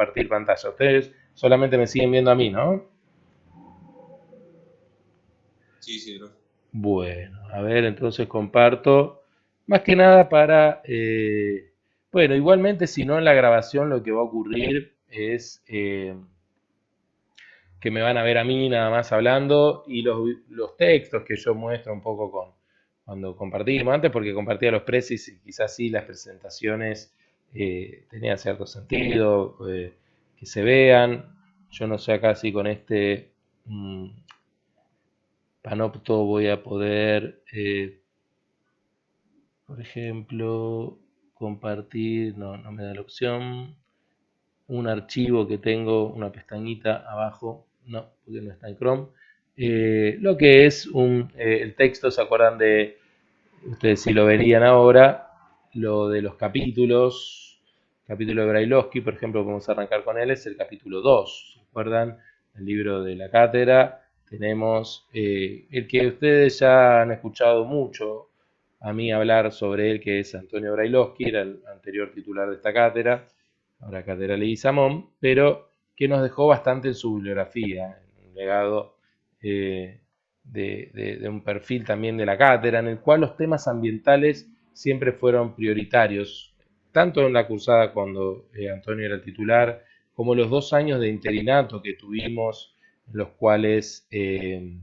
compartir pantalla. Ustedes solamente me siguen viendo a mí, ¿no? Sí, sí, bro. Bueno, a ver, entonces comparto. Más que nada para, bueno, igualmente si no en la grabación lo que va a ocurrir es que me van a ver a mí nada más hablando y los textos que yo muestro un poco cuando compartimos antes, porque compartía los precis y quizás sí las presentaciones tenían cierto sentido, que se vean. Yo no sé acá si con este Panopto voy a poder, por ejemplo, compartir, no, no me da la opción, un archivo que tengo, una pestañita abajo, no, porque no está en Chrome. Lo que es el texto, ¿se acuerdan de, ustedes si lo verían ahora, lo de los capítulos, capítulo de Brailovsky, por ejemplo, vamos a arrancar con él, es el capítulo 2, ¿se acuerdan? El libro de la cátedra, tenemos el que ustedes ya han escuchado mucho a mí hablar sobre él, que es Antonio Brailovsky, era el anterior titular de esta cátedra, ahora cátedra Leguizamón, pero que nos dejó bastante en su bibliografía, un legado de un perfil también de la cátedra, en el cual los temas ambientales siempre fueron prioritarios, tanto en la cursada cuando Antonio era el titular, como los 2 años de interinato que tuvimos, en los cuales él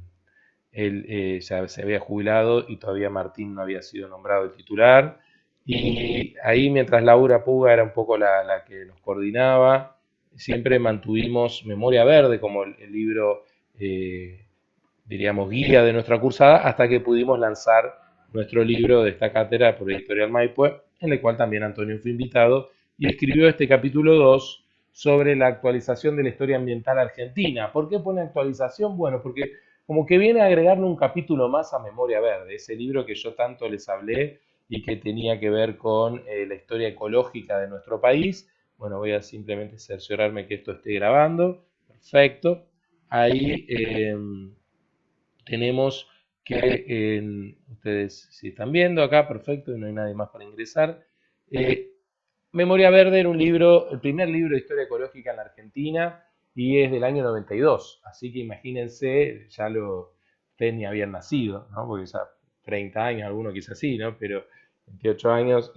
ya se había jubilado y todavía Martín no había sido nombrado el titular. Y ahí, mientras Laura Puga era un poco la que nos coordinaba, siempre mantuvimos Memoria Verde como el libro, diríamos, guía de nuestra cursada, hasta que pudimos lanzar nuestro libro de esta cátedra por Editorial Maipue, en el cual también Antonio fue invitado y escribió este capítulo 2 sobre la actualización de la historia ambiental argentina. ¿Por qué pone actualización? Bueno, porque como que viene a agregarle un capítulo más a Memoria Verde, ese libro que yo tanto les hablé y que tenía que ver con la historia ecológica de nuestro país. Bueno, voy a simplemente cerciorarme que esto esté grabando. Perfecto. Ahí tenemos que, ustedes si están viendo acá, perfecto, y no hay nadie más para ingresar. Eh, Memoria Verde era un libro, el primer libro de historia ecológica en la Argentina y es del año 92, así que imagínense, ya ustedes ni habían nacido, ¿no? Porque ya 30 años, algunos quizás sí, ¿no? Pero 28 años,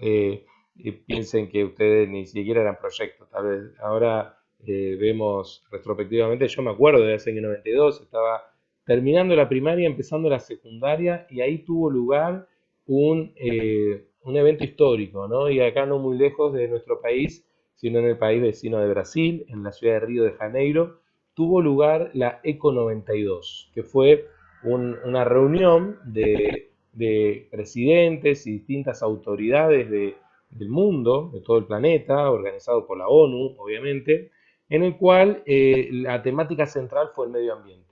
piensen que ustedes ni siquiera eran proyectos, tal vez ahora vemos retrospectivamente, yo me acuerdo de ese año 92, estaba terminando la primaria, empezando la secundaria y ahí tuvo lugar un evento histórico, ¿no? Y acá no muy lejos de nuestro país, sino en el país vecino de Brasil, en la ciudad de Río de Janeiro, tuvo lugar la ECO 92, que fue una reunión de presidentes y distintas autoridades del mundo, de todo el planeta, organizado por la ONU, obviamente, en el cual la temática central fue el medio ambiente.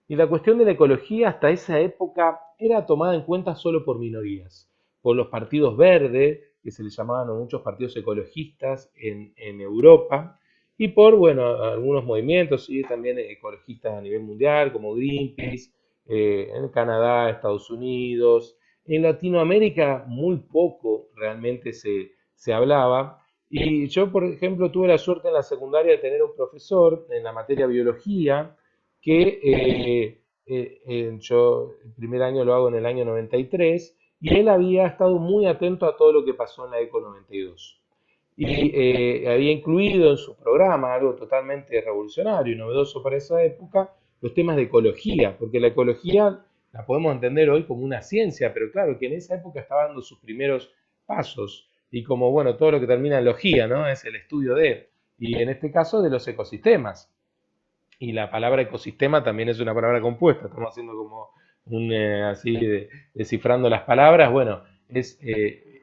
Y la cuestión de la ecología hasta esa época era tomada en cuenta solo por minorías, por los partidos verdes, que se les llamaban a muchos partidos ecologistas en Europa, y por, bueno, algunos movimientos, y también ecologistas a nivel mundial, como Greenpeace, en Canadá, Estados Unidos. En Latinoamérica muy poco realmente se hablaba. Y yo, por ejemplo, tuve la suerte en la secundaria de tener un profesor en la materia biología que yo el primer año lo hago en el año 93 y él había estado muy atento a todo lo que pasó en la ECO 92. Y había incluido en su programa algo totalmente revolucionario y novedoso para esa época, los temas de ecología, porque la ecología la podemos entender hoy como una ciencia, pero claro que en esa época estaba dando sus primeros pasos y como, bueno, todo lo que termina en logía, ¿no? Es el estudio de, y en este caso de los ecosistemas. Y la palabra ecosistema también es una palabra compuesta, estamos haciendo como así descifrando las palabras, bueno, es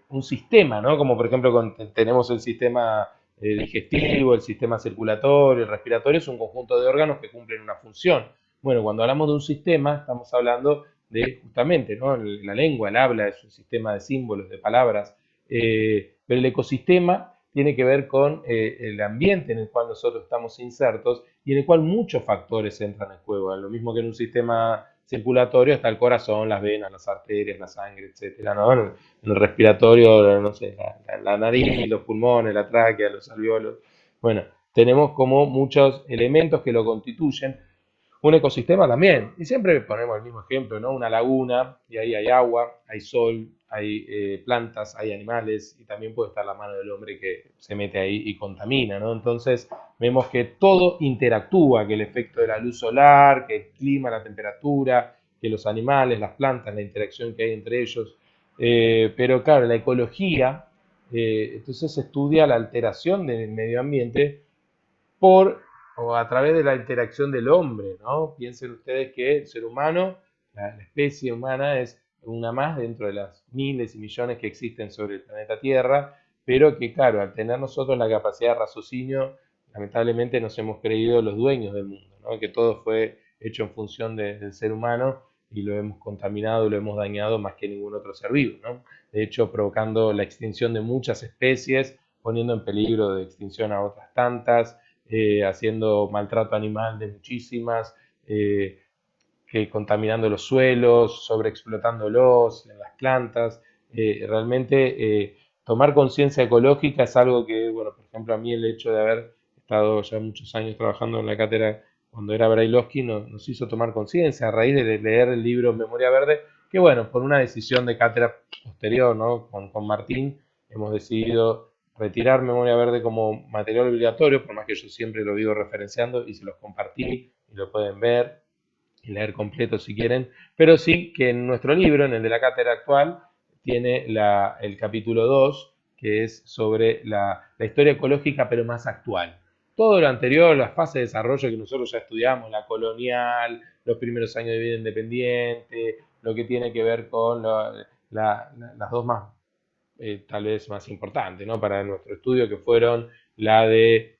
un sistema, ¿no? Como por ejemplo tenemos el sistema digestivo, el sistema circulatorio, el respiratorio, es un conjunto de órganos que cumplen una función. Bueno, cuando hablamos de un sistema, estamos hablando de justamente, ¿no? La lengua, el habla, es un sistema de símbolos, de palabras, pero el ecosistema tiene que ver con el ambiente en el cual nosotros estamos insertos y en el cual muchos factores entran en juego. Lo mismo que en un sistema circulatorio está el corazón, las venas, las arterias, la sangre, etcétera, ¿no? En el respiratorio, no sé, la nariz, los pulmones, la tráquea, los alveolos. Bueno, tenemos como muchos elementos que lo constituyen. Un ecosistema también, y siempre ponemos el mismo ejemplo, ¿no? Una laguna, y ahí hay agua, hay sol, hay plantas, hay animales, y también puede estar la mano del hombre que se mete ahí y contamina, ¿no? Entonces vemos que todo interactúa, que el efecto de la luz solar, que el clima, la temperatura, que los animales, las plantas, la interacción que hay entre ellos. Pero claro, la ecología, entonces se estudia la alteración del medio ambiente por o a través de la interacción del hombre, ¿no? Piensen ustedes que el ser humano, la especie humana es una más dentro de las miles y millones que existen sobre el planeta Tierra, pero que claro, al tener nosotros la capacidad de raciocinio, lamentablemente nos hemos creído los dueños del mundo, ¿no? Que todo fue hecho en función del ser humano y lo hemos contaminado, lo hemos dañado más que ningún otro ser vivo, ¿no? De hecho, provocando la extinción de muchas especies, poniendo en peligro de extinción a otras tantas, haciendo maltrato animal de muchísimas, eh, que contaminando los suelos, sobreexplotándolos en las plantas. Realmente tomar conciencia ecológica es algo que, bueno, por ejemplo, a mí el hecho de haber estado ya muchos años trabajando en la cátedra cuando era Brailovsky nos hizo tomar conciencia a raíz de leer el libro Memoria Verde, que bueno, por una decisión de cátedra posterior, ¿no? Con Martín hemos decidido retirar Memoria Verde como material obligatorio, por más que yo siempre lo vivo referenciando y se los compartí y lo pueden ver y leer completo si quieren, pero sí que en nuestro libro, en el de la cátedra actual, tiene el capítulo 2 que es sobre la historia ecológica, pero más actual. Todo lo anterior, las fases de desarrollo que nosotros ya estudiamos, la colonial, los primeros años de vida independiente, lo que tiene que ver con las dos más tal vez más importante, ¿no? Para nuestro estudio, que fueron la de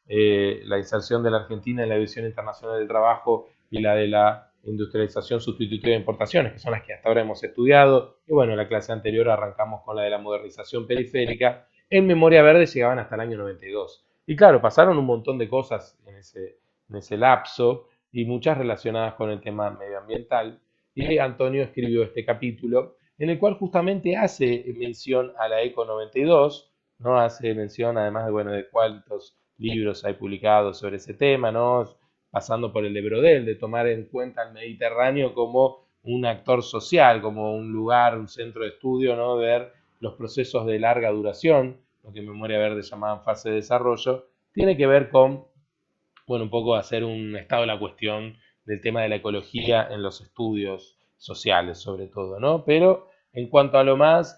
la inserción de la Argentina en la División Internacional del Trabajo y la de la industrialización sustitutiva de importaciones, que son las que hasta ahora hemos estudiado. Y bueno, en la clase anterior arrancamos con la de la modernización periférica. En Memoria Verde llegaban hasta el año 92. Y claro, pasaron un montón de cosas en ese lapso y muchas relacionadas con el tema medioambiental. Y Antonio escribió este capítulo en el cual justamente hace mención a la ECO 92, ¿no? Hace mención además de, bueno, de cuántos libros hay publicados sobre ese tema, ¿no? Pasando por el de Brodel, de tomar en cuenta el Mediterráneo como un actor social, como un lugar, un centro de estudio, ¿no? Ver los procesos de larga duración, lo que en Memoria Verde llamaban fase de desarrollo, tiene que ver con, bueno, un poco hacer un estado de la cuestión del tema de la ecología en los estudios sociales, sobre todo, ¿no? Pero en cuanto a lo más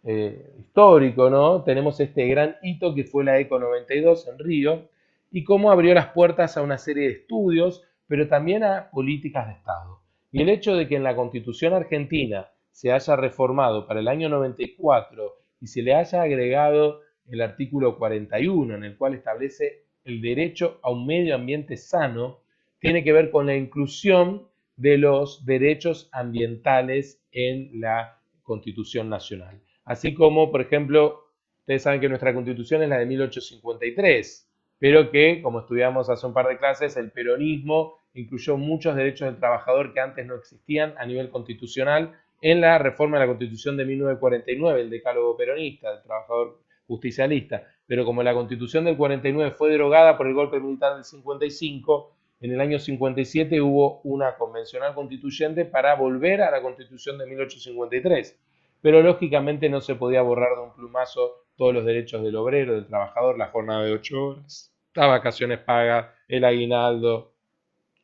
histórico, ¿no? Tenemos este gran hito que fue la ECO 92 en Río y cómo abrió las puertas a una serie de estudios, pero también a políticas de Estado. Y el hecho de que en la Constitución argentina se haya reformado para el año 94 y se le haya agregado el artículo 41, en el cual establece el derecho a un medio ambiente sano, tiene que ver con la inclusión de los derechos ambientales en la Constitución Nacional. Así como, por ejemplo, ustedes saben que nuestra Constitución es la de 1853, pero que, como estudiamos hace un par de clases, el peronismo incluyó muchos derechos del trabajador que antes no existían a nivel constitucional en la reforma de la Constitución de 1949, el decálogo peronista, del trabajador justicialista. Pero como la Constitución del 49 fue derogada por el golpe militar del 55, en el año 57 hubo una convencional constituyente para volver a la Constitución de 1853. Pero lógicamente no se podía borrar de un plumazo todos los derechos del obrero, del trabajador, la jornada de 8 horas, las vacaciones pagas, el aguinaldo,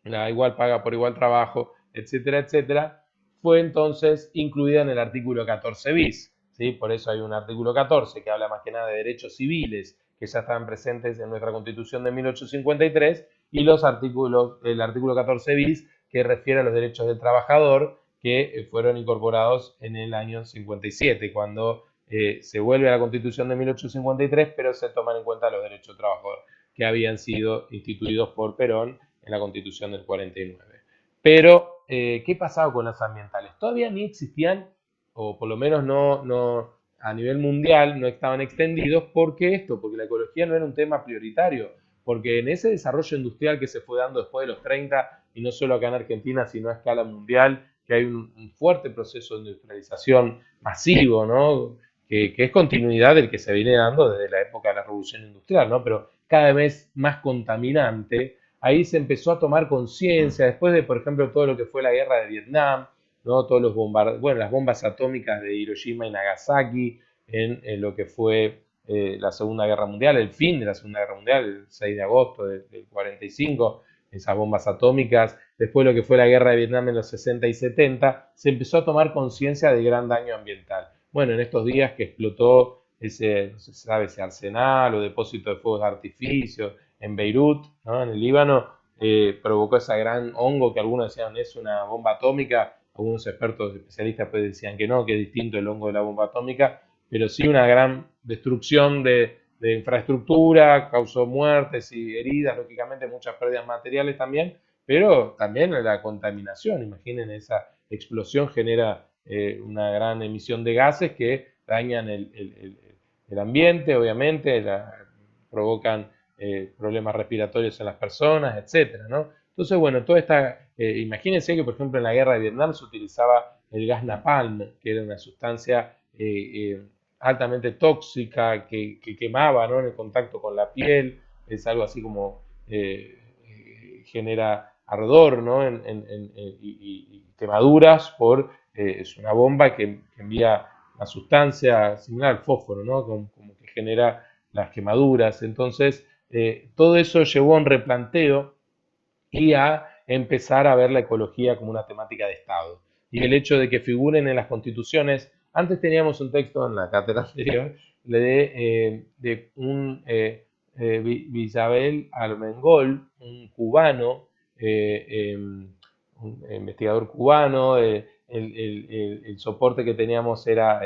la igual paga por igual trabajo, etcétera, etcétera, fue entonces incluida en el artículo 14 bis. ¿Sí? Por eso hay un artículo 14 que habla más que nada de derechos civiles que ya estaban presentes en nuestra Constitución de 1853 y los artículos, el artículo 14 bis que refiere a los derechos del trabajador que fueron incorporados en el año 57, cuando se vuelve a la Constitución de 1853, pero se toman en cuenta los derechos del trabajador que habían sido instituidos por Perón en la Constitución del 49. Pero, ¿qué pasaba con las ambientales? Todavía ni existían, o por lo menos no a nivel mundial, no estaban extendidos. ¿Por qué esto? Porque la ecología no era un tema prioritario. Porque en ese desarrollo industrial que se fue dando después de los 30, y no solo acá en Argentina, sino a escala mundial, que hay un fuerte proceso de industrialización masivo, ¿no? Que es continuidad del que se viene dando desde la época de la Revolución Industrial, ¿no? Pero cada vez más contaminante, ahí se empezó a tomar conciencia, después de, por ejemplo, todo lo que fue la guerra de Vietnam, ¿no? Todos los bueno, las bombas atómicas de Hiroshima y Nagasaki, en lo que fue la Segunda Guerra Mundial, el fin de la Segunda Guerra Mundial, el 6 de agosto del 45, esas bombas atómicas, después lo que fue la guerra de Vietnam en los 60 y 70, se empezó a tomar conciencia del gran daño ambiental. Bueno, en estos días que explotó ese, no se sabe, ese arsenal o depósito de fuegos de artificio en Beirut, ¿no? En el Líbano, provocó ese gran hongo que algunos decían es una bomba atómica, algunos expertos especialistas pues decían que no, que es distinto el hongo de la bomba atómica, pero sí una gran destrucción de infraestructura, causó muertes y heridas, lógicamente muchas pérdidas materiales también, pero también la contaminación, imaginen esa explosión genera una gran emisión de gases que dañan el ambiente, obviamente, provocan problemas respiratorios en las personas, etcétera, ¿no? Entonces, bueno, toda esta, imagínense que por ejemplo en la guerra de Vietnam se utilizaba el gas napalm, que era una sustancia altamente tóxica que quemaba, ¿no? En el contacto con la piel, es algo así como genera ardor, ¿no? Y quemaduras es una bomba que envía una sustancia similar al fósforo, ¿no? Como que genera las quemaduras. Entonces, todo eso llevó a un replanteo y a empezar a ver la ecología como una temática de Estado. Y el hecho de que figuren en las constituciones, antes teníamos un texto en la cátedra anterior de un Isabel Armengol, un cubano, un investigador cubano, el soporte que teníamos era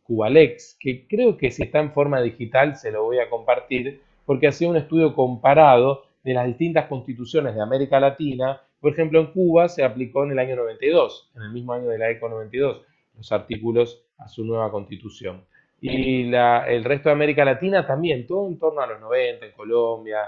Cubalex, que creo que si está en forma digital se lo voy a compartir, porque hacía un estudio comparado de las distintas constituciones de América Latina. Por ejemplo, en Cuba se aplicó en el año 92, en el mismo año de la ECO 92, los artículos a su nueva constitución. Y el resto de América Latina también, todo en torno a los 90, en Colombia,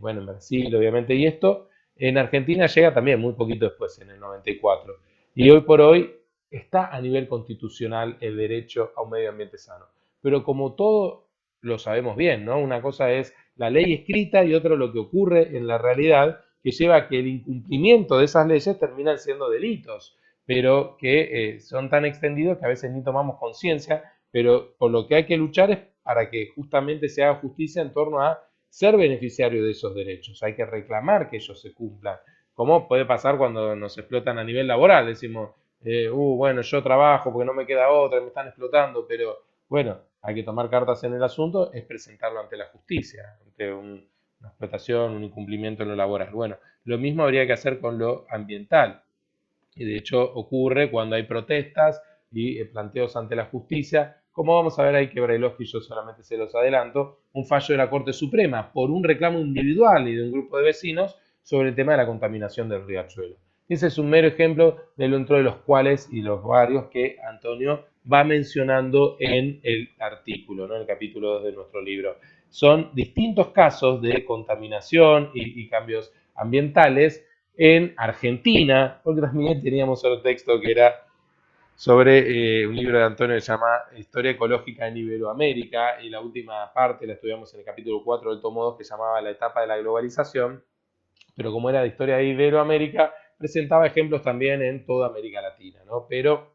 bueno, en Brasil, obviamente, y esto en Argentina llega también muy poquito después, en el 94. Y hoy por hoy está a nivel constitucional el derecho a un medio ambiente sano. Pero como todo lo sabemos bien, ¿no? Una cosa es la ley escrita y otro lo que ocurre en la realidad, que lleva a que el incumplimiento de esas leyes terminan siendo delitos, pero que son tan extendidos que a veces ni tomamos conciencia, pero por lo que hay que luchar es para que justamente se haga justicia en torno a ser beneficiario de esos derechos. Hay que reclamar que ellos se cumplan. Como puede pasar cuando nos explotan a nivel laboral, decimos, bueno, yo trabajo porque no me queda otra, me están explotando, pero bueno, hay que tomar cartas en el asunto, es presentarlo ante la justicia, ante una explotación, un incumplimiento en lo laboral. Bueno, lo mismo habría que hacer con lo ambiental. Y de hecho ocurre cuando hay protestas y planteos ante la justicia. Como vamos a ver ahí que Brailovsky, yo solamente se los adelanto, un fallo de la Corte Suprema por un reclamo individual y de un grupo de vecinos sobre el tema de la contaminación del riachuelo. Ese es un mero ejemplo dentro de los cuales y los varios que Antonio va mencionando en el artículo, ¿no? En el capítulo 2 de nuestro libro. Son distintos casos de contaminación y cambios ambientales en Argentina, porque también teníamos otro texto que era sobre un libro de Antonio que se llama Historia Ecológica en Iberoamérica, y la última parte la estudiamos en el capítulo 4 del tomo 2, que se llamaba La etapa de la globalización, pero como era de historia de Iberoamérica, presentaba ejemplos también en toda América Latina, ¿no? Pero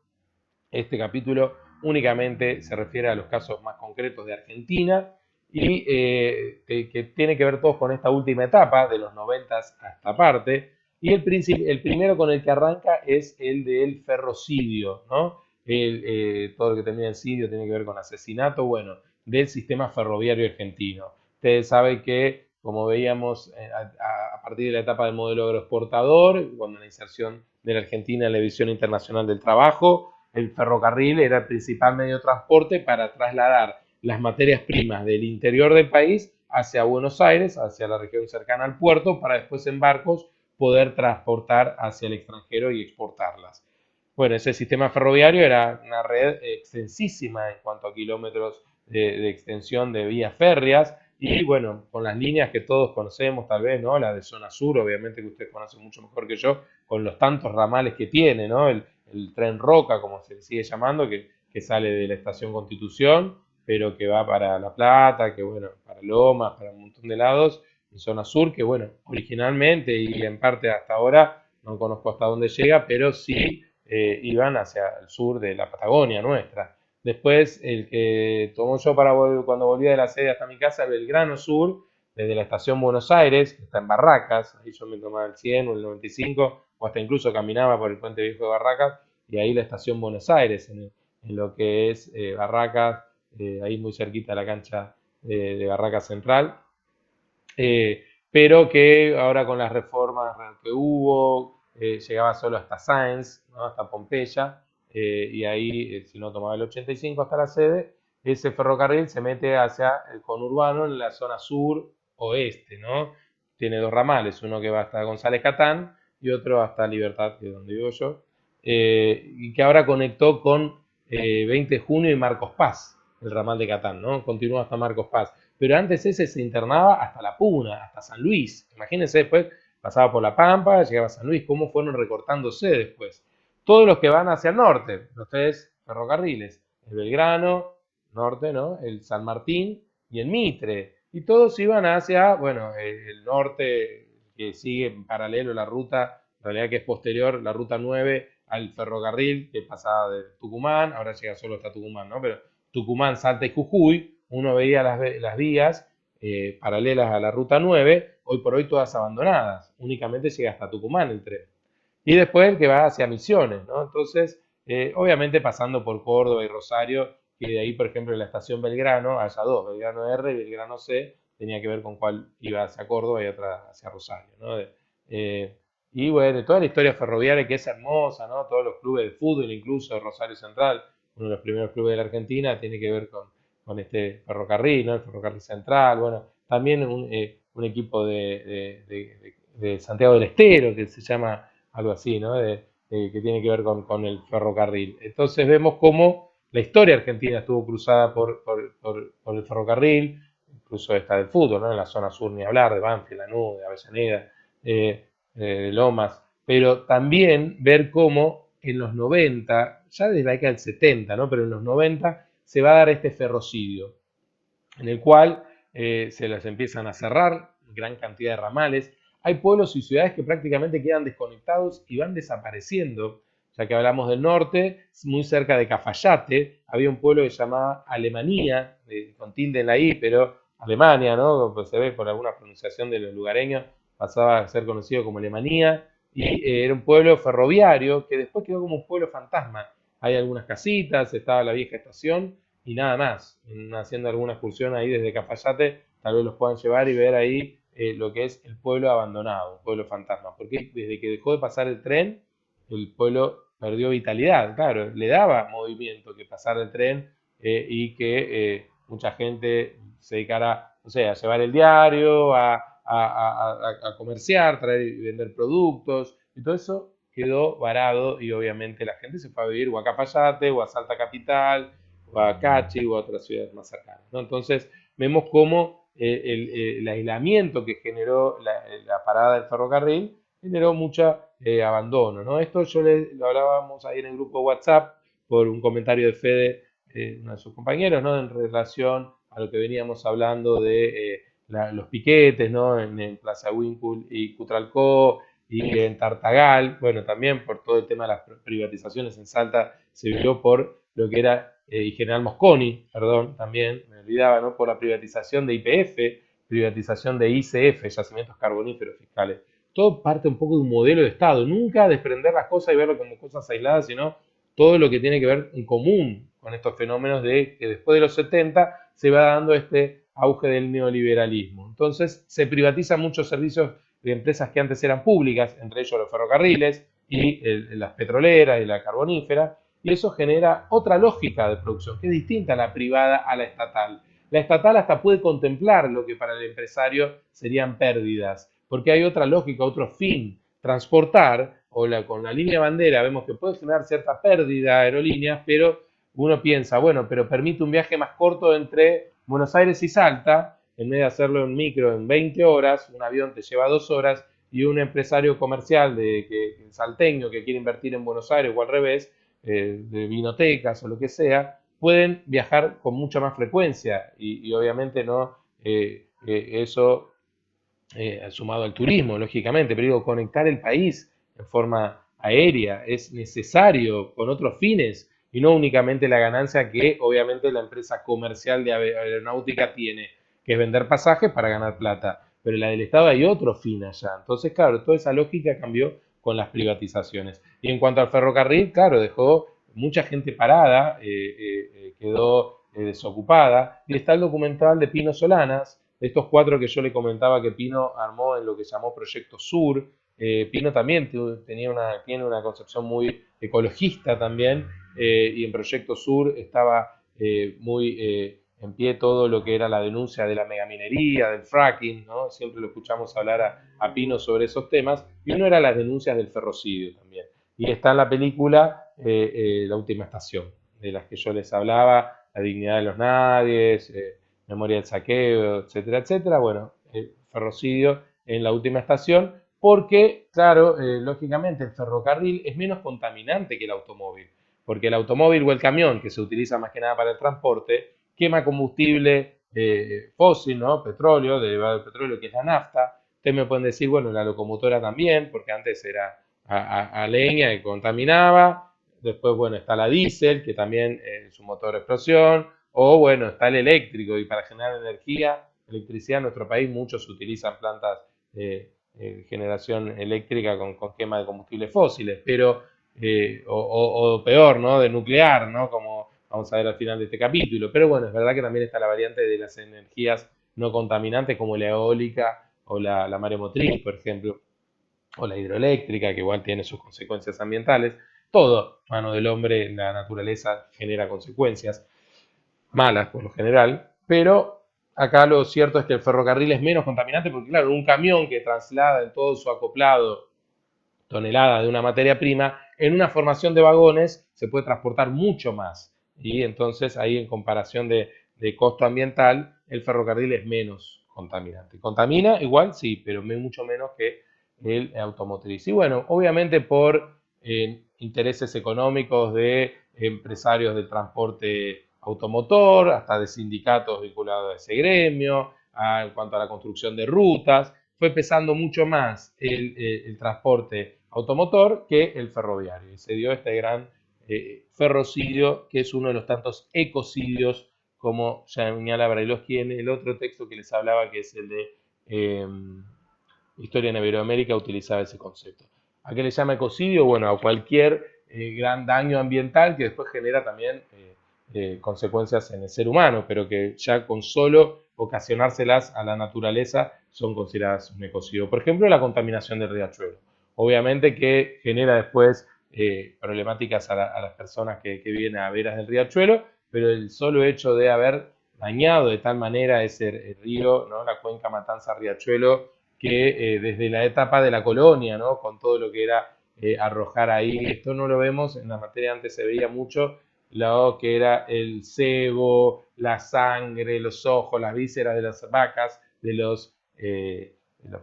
este capítulo únicamente se refiere a los casos más concretos de Argentina y que tiene que ver todos con esta última etapa, de los 90 a esta parte. Y el primero con el que arranca es el del ferrocidio, ¿no? Todo lo que termina en cidio tiene que ver con asesinato, bueno, del sistema ferroviario argentino. Ustedes saben que, como veíamos a partir de la etapa del modelo agroexportador, cuando la inserción de la Argentina en la División Internacional del Trabajo, el ferrocarril era el principal medio de transporte para trasladar las materias primas del interior del país hacia Buenos Aires, hacia la región cercana al puerto, para después en barcos poder transportar hacia el extranjero y exportarlas. Bueno, ese sistema ferroviario era una red extensísima en cuanto a kilómetros de extensión de vías férreas y bueno, con las líneas que todos conocemos tal vez, ¿no? La de zona sur, obviamente que usted conoce mucho mejor que yo, con los tantos ramales que tiene, ¿no? El tren Roca, como se le sigue llamando, que sale de la estación Constitución, pero que va para La Plata, que bueno, para Lomas, para un montón de lados, en zona sur, que bueno, originalmente y en parte hasta ahora, no conozco hasta dónde llega, pero sí iban hacia el sur de la Patagonia nuestra. Después, el que tomó yo cuando volvía de la sede hasta mi casa, el Belgrano Sur, desde la estación Buenos Aires, que está en Barracas, ahí yo me tomaba el 100 o el 95, o hasta incluso caminaba por el puente viejo de Barracas, y ahí la estación Buenos Aires, en lo que es Barracas, ahí muy cerquita de la cancha de Barracas Central, pero que ahora con las reformas que hubo, llegaba solo hasta Sáenz, ¿no? Hasta Pompeya, y ahí, si no tomaba el 85 hasta la sede, ese ferrocarril se mete hacia el conurbano en la zona sur-oeste, ¿no? Tiene dos ramales, uno que va hasta González Catán y otro hasta Libertad, que es donde vivo yo, y que ahora conectó con 20 de junio y Marcos Paz, el ramal de Catán, ¿no? Continúa hasta Marcos Paz. Pero antes ese se internaba hasta La Puna, hasta San Luis. Imagínense después, pasaba por La Pampa, llegaba a San Luis, cómo fueron recortándose después. Todos los que van hacia el norte, los tres ferrocarriles, el Belgrano, norte, ¿no? El San Martín y el Mitre. Y todos iban hacia, bueno, el norte que sigue en paralelo la ruta, en realidad que es posterior, la ruta 9 al ferrocarril que pasaba de Tucumán, ahora llega solo hasta Tucumán, ¿no? Pero Tucumán, Salta y Jujuy, uno veía las vías paralelas a la ruta 9, hoy por hoy todas abandonadas, únicamente llega hasta Tucumán el tren. Y después el que va hacia Misiones, ¿no? Entonces, obviamente pasando por Córdoba y Rosario, que de ahí, por ejemplo, en la estación Belgrano, haya dos, Belgrano R y Belgrano C, tenía que ver con cuál iba hacia Córdoba y otra hacia Rosario, ¿no? Y bueno, toda la historia ferroviaria que es hermosa, ¿no? Todos los clubes de fútbol, incluso de Rosario Central, uno de los primeros clubes de la Argentina, tiene que ver con este ferrocarril, ¿no? El ferrocarril central, bueno, también un equipo de Santiago del Estero, que se llama algo así, ¿no? Que tiene que ver con el ferrocarril. Entonces vemos cómo la historia argentina estuvo cruzada por el ferrocarril, incluso esta del fútbol, ¿no? En la zona sur ni hablar, de Banfield, Lanús, de Avellaneda, de Lomas, pero también ver cómo en los 90, ya desde la década del 70, ¿no? Pero en los 90 se va a dar este ferrocidio, en el cual se las empiezan a cerrar, gran cantidad de ramales. Hay pueblos y ciudades que prácticamente quedan desconectados y van desapareciendo. Ya que hablamos del norte, muy cerca de Cafayate, había un pueblo que se llamaba Alemania, con tilde en la I, pero Alemania, ¿no? Pues se ve por alguna pronunciación de los lugareños, pasaba a ser conocido como Alemania, y era un pueblo ferroviario que después quedó como un pueblo fantasma. Hay algunas casitas, estaba la vieja estación, y nada más, haciendo alguna excursión ahí desde Cafayate, tal vez los puedan llevar y ver ahí lo que es el pueblo abandonado, un pueblo fantasma, porque desde que dejó de pasar el tren, el pueblo perdió vitalidad, claro, le daba movimiento que pasara el tren y que mucha gente se dedicara, no sé, a llevar el diario, a comerciar, traer y vender productos, y todo eso quedó varado y obviamente la gente se fue a vivir o a Cafayate o a Salta Capital o a Cachi o a otras ciudades más cercanas, ¿no? Entonces vemos cómo el aislamiento que generó la parada del ferrocarril generó mucho abandono, ¿no? Esto lo hablábamos ahí en el grupo WhatsApp por un comentario de Fede, uno de sus compañeros, ¿no? En relación a lo que veníamos hablando de los piquetes, ¿no? En Plaza Winkle y Cutralcó y en Tartagal, bueno, también por todo el tema de las privatizaciones en Salta se vio por lo que era, y General Mosconi, perdón, también, me olvidaba, ¿no? Por la privatización de YPF, privatización de ICF, Yacimientos Carboníferos Fiscales. Todo parte un poco de un modelo de Estado, nunca desprender las cosas y verlo como cosas aisladas, sino todo lo que tiene que ver en común con estos fenómenos de que después de los 70 se va dando este auge del neoliberalismo. Entonces se privatizan muchos servicios de empresas que antes eran públicas, entre ellos los ferrocarriles y las petroleras y la carbonífera, y eso genera otra lógica de producción que es distinta a la privada a la estatal. La estatal hasta puede contemplar lo que para el empresario serían pérdidas, porque hay otra lógica, otro fin. Transportar, con la línea bandera, vemos que puede generar cierta pérdida a aerolíneas, pero uno piensa, bueno, pero permite un viaje más corto entre Buenos Aires y Salta, en vez de hacerlo en micro en 20 horas, un avión te lleva 2 horas, y un empresario comercial salteño que quiere invertir en Buenos Aires o al revés, de vinotecas o lo que sea, pueden viajar con mucha más frecuencia y obviamente no eso sumado al turismo, lógicamente, pero digo, conectar el país en forma aérea es necesario con otros fines y no únicamente la ganancia que obviamente la empresa comercial de aeronáutica tiene, que es vender pasajes para ganar plata, pero la del Estado hay otro fin allá. Entonces, claro, toda esa lógica cambió con las privatizaciones. Y en cuanto al ferrocarril, claro, dejó mucha gente parada, quedó desocupada. Y está el documental de Pino Solanas, de estos cuatro que yo le comentaba que Pino armó en lo que llamó Proyecto Sur. Pino también tiene una concepción muy ecologista también, y en Proyecto Sur estaba muy en pie todo lo que era la denuncia de la megaminería, del fracking, ¿no? Siempre lo escuchamos hablar a Pino sobre esos temas, y uno era las denuncias del ferrocidio también. Y está en la película La Última Estación, de las que yo les hablaba, La Dignidad de los Nadies, Memoria del Saqueo, etcétera, etcétera. Bueno, ferrocidio en La Última Estación, porque, claro, lógicamente el ferrocarril es menos contaminante que el automóvil, porque el automóvil o el camión, que se utiliza más que nada para el transporte, quema combustible fósil, ¿no? Petróleo, derivado del petróleo, que es la nafta. Ustedes me pueden decir, bueno, la locomotora también, porque antes era a leña y contaminaba. Después, bueno, está la diésel, que también es un motor de explosión. O, bueno, está el eléctrico, y para generar energía, electricidad en nuestro país, muchos utilizan plantas de generación eléctrica con quema de combustibles fósiles, pero, o peor, ¿no? De nuclear, ¿no? Como vamos a ver al final de este capítulo. Pero bueno, es verdad que también está la variante de las energías no contaminantes como la eólica o la maremotriz, por ejemplo, o la hidroeléctrica, que igual tiene sus consecuencias ambientales. Todo, mano del hombre, la naturaleza genera consecuencias malas por lo general, pero acá lo cierto es que el ferrocarril es menos contaminante porque, claro, un camión que traslada en todo su acoplado toneladas de una materia prima, en una formación de vagones se puede transportar mucho más. Y entonces ahí en comparación de costo ambiental, el ferrocarril es menos contaminante. ¿Contamina? Igual sí, pero mucho menos que el automotriz. Y bueno, obviamente por intereses económicos de empresarios del transporte automotor, hasta de sindicatos vinculados a ese gremio, en cuanto a la construcción de rutas, fue pesando mucho más el transporte automotor que el ferroviario. Y se dio este gran ferrocidio, que es uno de los tantos ecocidios, como señala Brailovsky en el otro texto que les hablaba, que es el de Historia en Iberoamérica, utilizaba ese concepto. ¿A qué le llama ecocidio? Bueno, a cualquier gran daño ambiental que después genera también consecuencias en el ser humano, pero que ya con solo ocasionárselas a la naturaleza son consideradas un ecocidio. Por ejemplo, la contaminación del riachuelo. Obviamente que genera después problemáticas a las personas que viven a veras del riachuelo, pero el solo hecho de haber dañado de tal manera ese río, ¿no? La cuenca Matanza-Riachuelo, que desde la etapa de la colonia, ¿no? Con todo lo que era arrojar ahí, esto no lo vemos, en la materia antes se veía mucho lo que era el sebo, la sangre, los ojos, las vísceras de las vacas, de los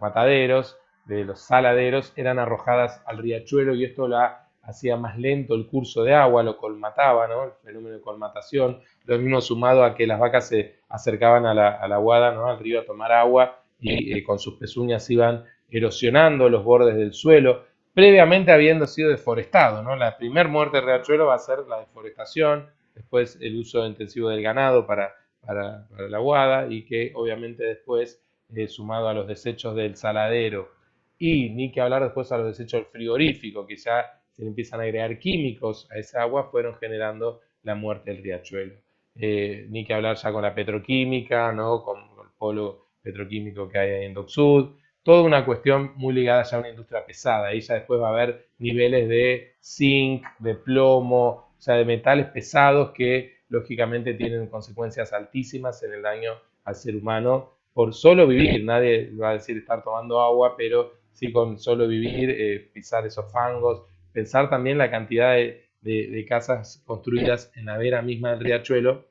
mataderos, de los saladeros, eran arrojadas al riachuelo, y esto la hacía más lento el curso de agua, lo colmataba, ¿no? El fenómeno de colmatación, lo mismo sumado a que las vacas se acercaban a la guada, ¿no? Al río a tomar agua, y con sus pezuñas iban erosionando los bordes del suelo, previamente habiendo sido deforestado, ¿no? La primera muerte de riachuelo va a ser la deforestación, después el uso intensivo del ganado para la guada, y que obviamente después, sumado a los desechos del saladero, y ni que hablar después a los desechos del frigorífico, que ya se le empiezan a agregar químicos a esa agua, fueron generando la muerte del riachuelo. Ni que hablar ya con la petroquímica, ¿no? Con el polo petroquímico que hay ahí en Dock Sud, toda una cuestión muy ligada ya a una industria pesada. Ahí ya después va a haber niveles de zinc, de plomo, o sea, de metales pesados que lógicamente tienen consecuencias altísimas en el daño al ser humano por solo vivir. Nadie va a decir estar tomando agua, pero sí con solo vivir, pisar esos fangos, pensar también la cantidad de casas construidas en la vera misma del riachuelo,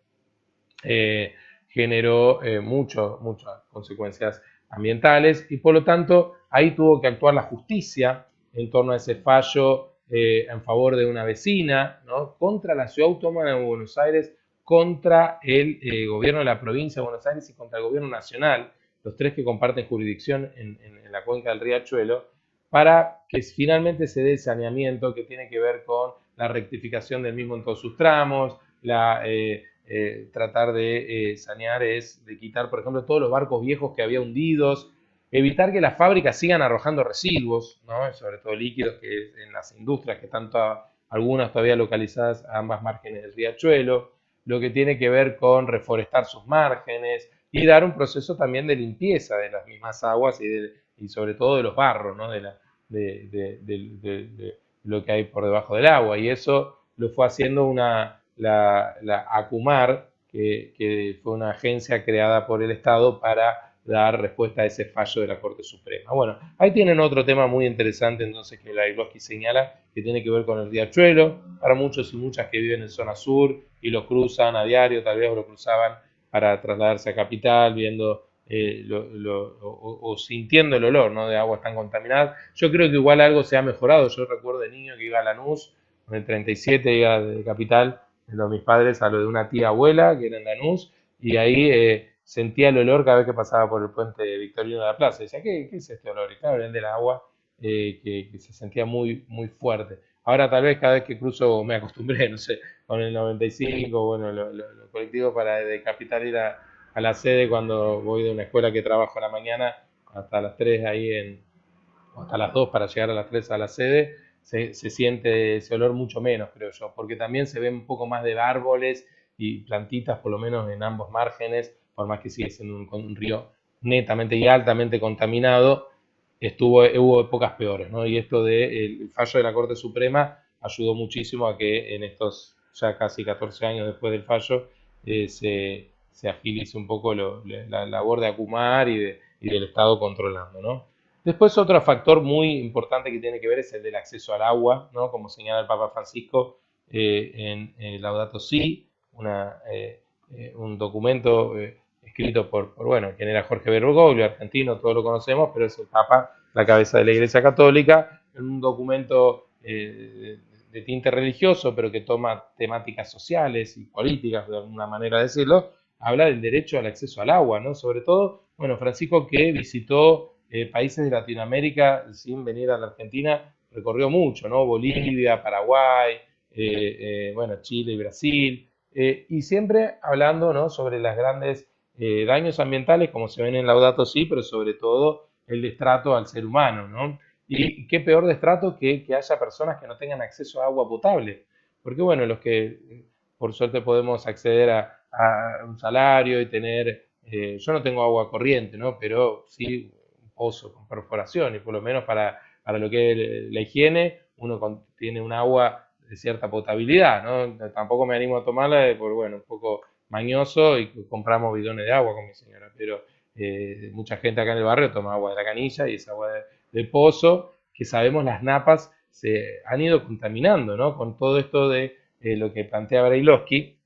eh, generó muchas consecuencias ambientales, y por lo tanto ahí tuvo que actuar la justicia en torno a ese fallo en favor de una vecina, ¿no? Contra la ciudad autónoma de Buenos Aires contra el gobierno de la provincia de Buenos Aires y contra el gobierno nacional, los tres que comparten jurisdicción en la cuenca del Riachuelo, para que finalmente se dé el saneamiento que tiene que ver con la rectificación del mismo en todos sus tramos, tratar de sanear es de quitar, por ejemplo, todos los barcos viejos que había hundidos, evitar que las fábricas sigan arrojando residuos, ¿no? Sobre todo líquidos que en las industrias que están algunas todavía localizadas a ambas márgenes del riachuelo, lo que tiene que ver con reforestar sus márgenes y dar un proceso también de limpieza de las mismas aguas y sobre todo de los barros, ¿no? De lo que hay por debajo del agua. Y eso lo fue haciendo la ACUMAR, que fue una agencia creada por el Estado para dar respuesta a ese fallo de la Corte Suprema. Bueno, ahí tienen otro tema muy interesante entonces que Brailovsky señala, que tiene que ver con el riachuelo, para muchos y muchas que viven en zona sur y lo cruzan a diario, tal vez lo cruzaban para trasladarse a Capital, viendo o sintiendo el olor, ¿no?, de aguas tan contaminadas. Yo creo que igual algo se ha mejorado. Yo recuerdo de niño que iba a Lanús, en el 37 iba de Capital, de mis padres a lo de una tía abuela que era en Lanús, y ahí sentía el olor cada vez que pasaba por el puente de Victorino de la Plaza. Decía, ¿qué es este olor? Y claro, era el del agua, que se sentía muy, muy fuerte. Ahora tal vez cada vez que cruzo me acostumbré, no sé, con el 95, bueno, lo colectivo para de Capital ir a la sede cuando voy de una escuela que trabajo a la mañana hasta las 3 ahí o hasta las 2 para llegar a las 3 a la sede, se siente ese olor mucho menos, creo yo, porque también se ve un poco más de árboles y plantitas, por lo menos en ambos márgenes, por más que sigue siendo un río netamente y altamente contaminado, hubo épocas peores, ¿no? Y esto del fallo de la Corte Suprema ayudó muchísimo a que en estos ya casi 14 años después del fallo se agilice un poco la labor de ACUMAR y del Estado controlando, ¿no? Después otro factor muy importante que tiene que ver es el del acceso al agua, ¿no? Como señala el Papa Francisco en Laudato Si, un documento escrito bueno, quien era Jorge Bergoglio, argentino, todos lo conocemos, pero es el Papa, la cabeza de la Iglesia Católica, en un documento de tinte religioso, pero que toma temáticas sociales y políticas, de alguna manera de decirlo, habla del derecho al acceso al agua, ¿no? Sobre todo, bueno, Francisco, que visitó países de Latinoamérica sin venir a la Argentina, recorrió mucho, ¿no? Bolivia, Paraguay, bueno, Chile y Brasil, y siempre hablando, ¿no?, sobre los grandes daños ambientales, como se ven en Laudato Si, pero sobre todo el destrato al ser humano, ¿no? Y qué peor destrato que haya personas que no tengan acceso a agua potable, porque bueno, los que por suerte podemos acceder a un salario y tener, yo no tengo agua corriente, ¿no?, pero sí un pozo con perforación, y por lo menos para lo que es la higiene, uno tiene un agua de cierta potabilidad, ¿no? Tampoco me animo a tomarla por, bueno, un poco mañoso, y compramos bidones de agua con mi señora, pero mucha gente acá en el barrio toma agua de la canilla y es agua de pozo, que sabemos las napas se han ido contaminando, ¿no?, con todo esto de lo que plantea Brailovsky.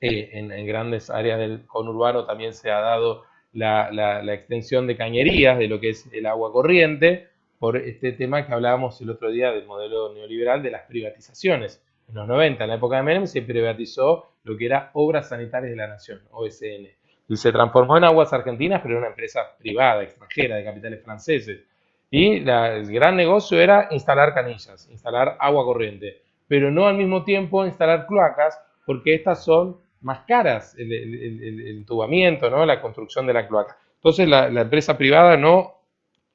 En grandes áreas del conurbano también se ha dado la extensión de cañerías de lo que es el agua corriente, por este tema que hablábamos el otro día del modelo neoliberal de las privatizaciones. En los 90, en la época de Menem, se privatizó lo que era Obras Sanitarias de la Nación, OSN, y se transformó en Aguas Argentinas, pero era una empresa privada, extranjera, de capitales franceses. Y el gran negocio era instalar canillas, instalar agua corriente, pero no al mismo tiempo instalar cloacas, porque estas son más caras, el entubamiento, ¿no?, la construcción de la cloaca. Entonces la empresa privada no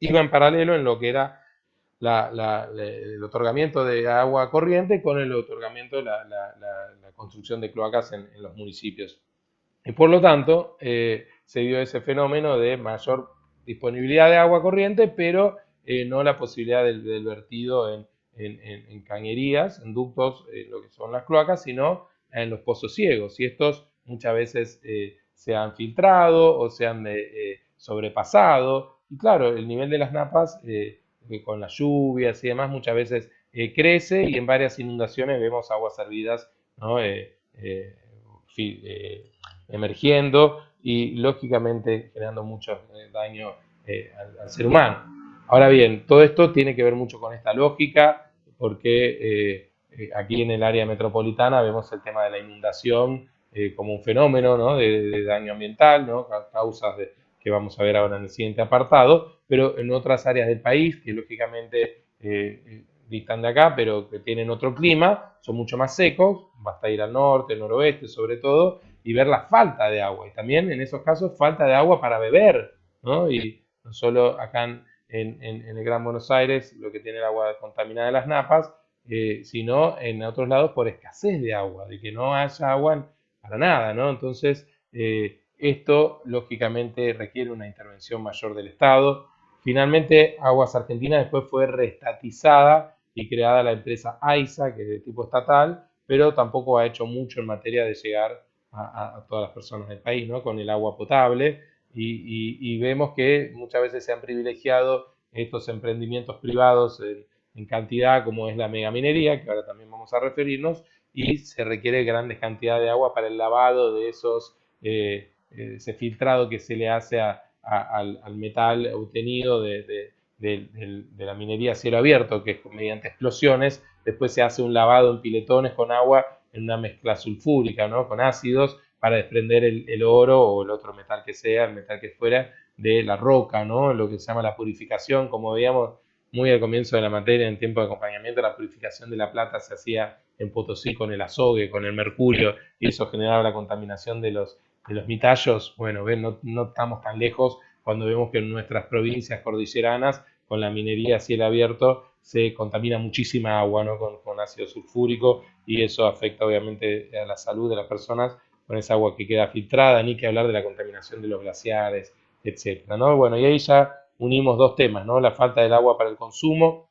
iba en paralelo en lo que era el otorgamiento de agua corriente con el otorgamiento de la construcción de cloacas en los municipios. Y por lo tanto, se dio ese fenómeno de mayor disponibilidad de agua corriente, pero no la posibilidad del vertido en cañerías, en ductos, lo que son las cloacas, sino en los pozos ciegos. Y estos muchas veces se han filtrado o se han sobrepasado. Y claro, el nivel de las napas, con las lluvias y demás, muchas veces crece, y en varias inundaciones vemos aguas hervidas, ¿no?, emergiendo y lógicamente generando mucho daño al ser humano. Ahora bien, todo esto tiene que ver mucho con esta lógica, porque aquí en el área metropolitana vemos el tema de la inundación como un fenómeno, ¿no? de daño ambiental, ¿no? Causas que vamos a ver ahora en el siguiente apartado, pero en otras áreas del país que lógicamente distan de acá, pero que tienen otro clima, son mucho más secos, basta ir al norte, noroeste sobre todo, y ver la falta de agua. Y también en esos casos falta de agua para beber, ¿no? Y no solo acá en el Gran Buenos Aires, lo que tiene el agua contaminada de las napas, sino en otros lados por escasez de agua, de que no haya agua para nada, ¿no? Entonces, esto lógicamente requiere una intervención mayor del Estado. Finalmente, Aguas Argentinas después fue reestatizada y creada la empresa AISA, que es de tipo estatal, pero tampoco ha hecho mucho en materia de llegar a todas las personas del país, ¿no? Con el agua potable. Y vemos que muchas veces se han privilegiado estos emprendimientos privados en cantidad, como es la megaminería, que ahora también vamos a referirnos, y se requiere grandes cantidades de agua para el lavado de ese filtrado que se le hace al metal obtenido de la minería a cielo abierto, que es mediante explosiones, después se hace un lavado en piletones con agua en una mezcla sulfúrica, ¿no? Con ácidos para desprender el oro o el otro metal que sea, el metal que fuera de la roca, ¿no? Lo que se llama la purificación, como veíamos muy al comienzo de la materia, en tiempo de acompañamiento, la purificación de la plata se hacía en Potosí con el azogue, con el mercurio, y eso generaba la contaminación de los mitallos. Bueno, ven, no estamos tan lejos cuando vemos que en nuestras provincias cordilleranas, con la minería a cielo abierto, se contamina muchísima agua, ¿no? con ácido sulfúrico, y eso afecta obviamente a la salud de las personas con esa agua que queda filtrada, ni que hablar de la contaminación de los glaciares, etcétera, ¿no? Bueno, y ahí ya unimos dos temas, ¿no? La falta del agua para el consumo,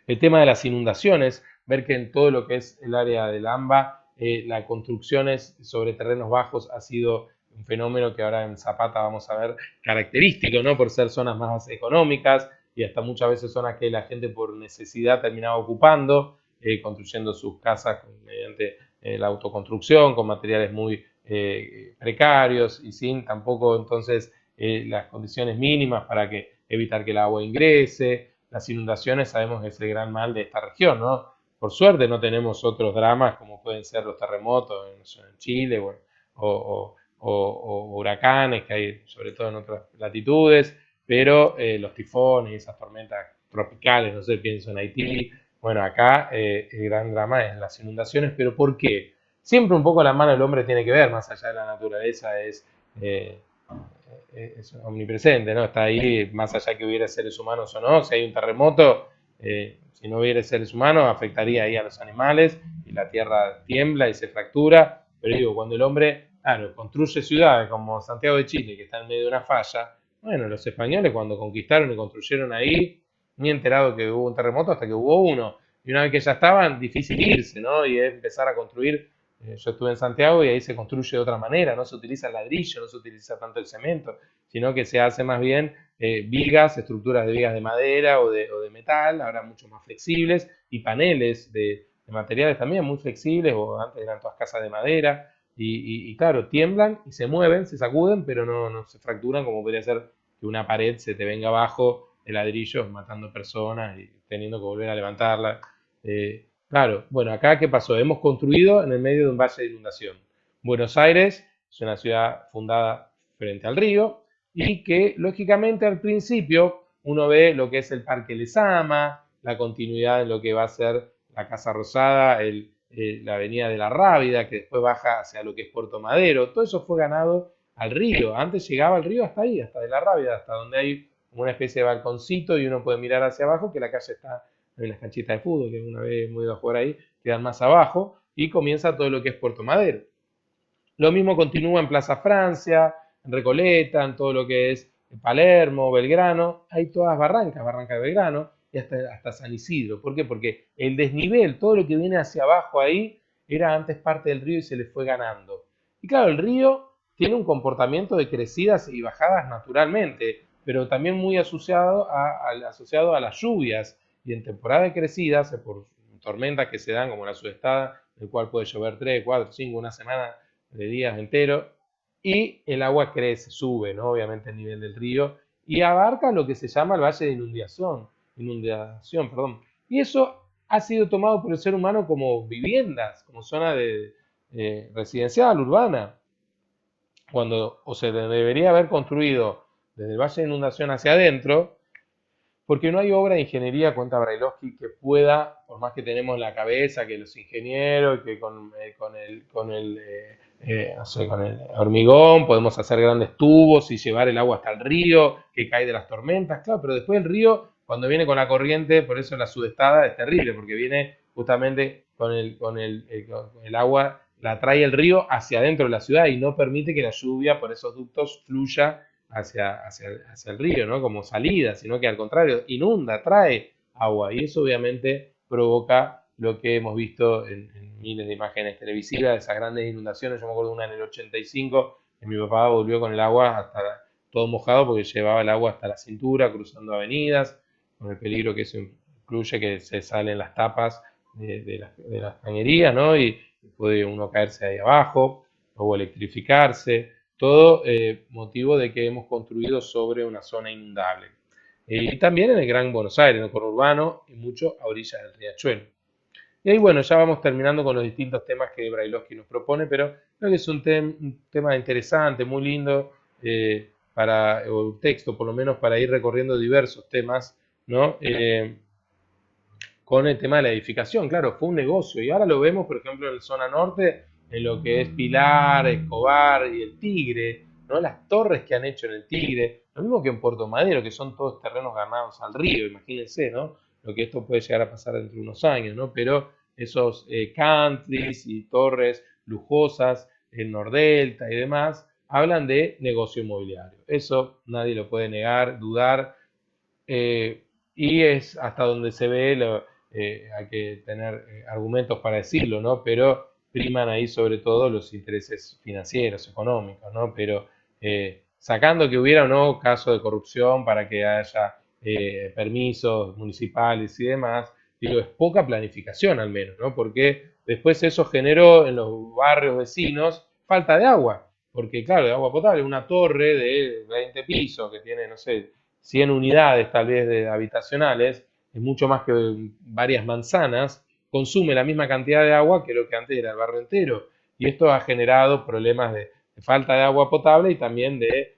el tema de las inundaciones, ver que en todo lo que es el área del AMBA, las construcciones sobre terrenos bajos ha sido un fenómeno que ahora en Zapata vamos a ver característico, ¿no? Por ser zonas más económicas y hasta muchas veces zonas que la gente por necesidad terminaba ocupando, construyendo sus casas mediante la autoconstrucción, con materiales muy precarios y sin tampoco entonces las condiciones mínimas para evitar que el agua ingrese. Las inundaciones sabemos que es el gran mal de esta región, ¿no? Por suerte no tenemos otros dramas como pueden ser los terremotos en Chile o huracanes que hay sobre todo en otras latitudes, pero los tifones y esas tormentas tropicales, no sé, pienso en Haití. Bueno, acá el gran drama es las inundaciones, pero ¿por qué? Siempre un poco la mano del hombre tiene que ver, más allá de la naturaleza, eh, es omnipresente, ¿no? Está ahí, más allá que hubiera seres humanos o no. Si hay un terremoto, si no hubiera seres humanos, afectaría ahí a los animales y la tierra tiembla y se fractura. Pero digo, cuando el hombre, claro, construye ciudades como Santiago de Chile, que está en medio de una falla, bueno, los españoles cuando conquistaron y construyeron ahí, ni enterado que hubo un terremoto hasta que hubo uno. Y una vez que ya estaban, difícil irse, ¿no? Y es empezar a construir. Yo estuve en Santiago y ahí se construye de otra manera, no se utiliza el ladrillo, no se utiliza tanto el cemento, sino que se hace más bien vigas, estructuras de vigas de madera o de metal, ahora mucho más flexibles, y paneles de materiales también muy flexibles, o antes eran todas casas de madera, y claro, tiemblan y se mueven, se sacuden, pero no se fracturan como podría ser que una pared se te venga abajo de ladrillos matando personas y teniendo que volver a levantarla. Claro, bueno, acá ¿qué pasó? Hemos construido en el medio de un valle de inundación. Buenos Aires es una ciudad fundada frente al río y que lógicamente al principio uno ve lo que es el Parque Lezama, la continuidad de lo que va a ser la Casa Rosada, la Avenida de la Rábida, que después baja hacia lo que es Puerto Madero. Todo eso fue ganado al río. Antes llegaba el río hasta ahí, hasta de la Rábida, hasta donde hay una especie de balconcito y uno puede mirar hacia abajo, que la calle está en las canchitas de fútbol, que una vez hemos ido a jugar ahí, quedan más abajo, y comienza todo lo que es Puerto Madero. Lo mismo continúa en Plaza Francia, en Recoleta, en todo lo que es Palermo, Belgrano, hay todas barrancas, Barranca de Belgrano, y hasta San Isidro. ¿Por qué? Porque el desnivel, todo lo que viene hacia abajo ahí, era antes parte del río y se le fue ganando. Y claro, el río tiene un comportamiento de crecidas y bajadas naturalmente, pero también muy asociado a las lluvias. Y en temporada de crecidas, por tormentas que se dan, como la sudestada, en el cual puede llover 3, 4, 5, una semana de días enteros, y el agua crece, sube, ¿no? Obviamente el nivel del río, y abarca lo que se llama el valle de inundación, perdón. Y eso ha sido tomado por el ser humano como viviendas, como zona residencial, urbana, cuando o se debería haber construido desde el Valle de Inundación hacia adentro, porque no hay obra de ingeniería, cuenta Brailovsky, que pueda, por más que tenemos en la cabeza que los ingenieros, que no sé, con el hormigón podemos hacer grandes tubos y llevar el agua hasta el río, que cae de las tormentas, claro, pero después el río, cuando viene con la corriente, por eso la sudestada es terrible, porque viene justamente con el agua, la trae el río hacia adentro de la ciudad y no permite que la lluvia por esos ductos fluya hacia el río, ¿no? Como salida, sino que al contrario, inunda, trae agua. Y eso obviamente provoca lo que hemos visto en miles de imágenes televisivas, esas grandes inundaciones. Yo me acuerdo de una en el 85, que mi papá volvió con el agua hasta todo mojado porque llevaba el agua hasta la cintura, cruzando avenidas, con el peligro que eso incluye que se salen las tapas de las cañerías, ¿no? Y puede uno caerse ahí abajo o electrificarse, todo motivo de que hemos construido sobre una zona inundable. Y también en el Gran Buenos Aires, en el conurbano y mucho a orillas del riachuelo. Y ahí, bueno, ya vamos terminando con los distintos temas que Brailovsky nos propone, pero creo que es un tema interesante, muy lindo, o un texto por lo menos para ir recorriendo diversos temas, ¿no? Con el tema de la edificación. Claro, fue un negocio y ahora lo vemos, por ejemplo, en la zona norte, en lo que es Pilar, Escobar y el Tigre, ¿no? Las torres que han hecho en el Tigre, lo mismo que en Puerto Madero, que son todos terrenos ganados al río, imagínense, ¿no? Lo que esto puede llegar a pasar dentro de unos años, ¿no? Pero esos countries y torres lujosas, el Nordelta y demás, hablan de negocio inmobiliario. Eso nadie lo puede negar, dudar, y es hasta donde se ve, hay que tener argumentos para decirlo, ¿no? Pero priman ahí sobre todo los intereses financieros, económicos, ¿no? Pero sacando que hubiera o no caso de corrupción para que haya permisos municipales y demás, digo, es poca planificación al menos, ¿no? Porque después eso generó en los barrios vecinos falta de agua. Porque, claro, de agua potable, una torre de 20 pisos que tiene, no sé, 100 unidades tal vez de habitacionales, es mucho más que varias manzanas, consume la misma cantidad de agua que lo que antes era el barrio entero. Y esto ha generado problemas de falta de agua potable y también de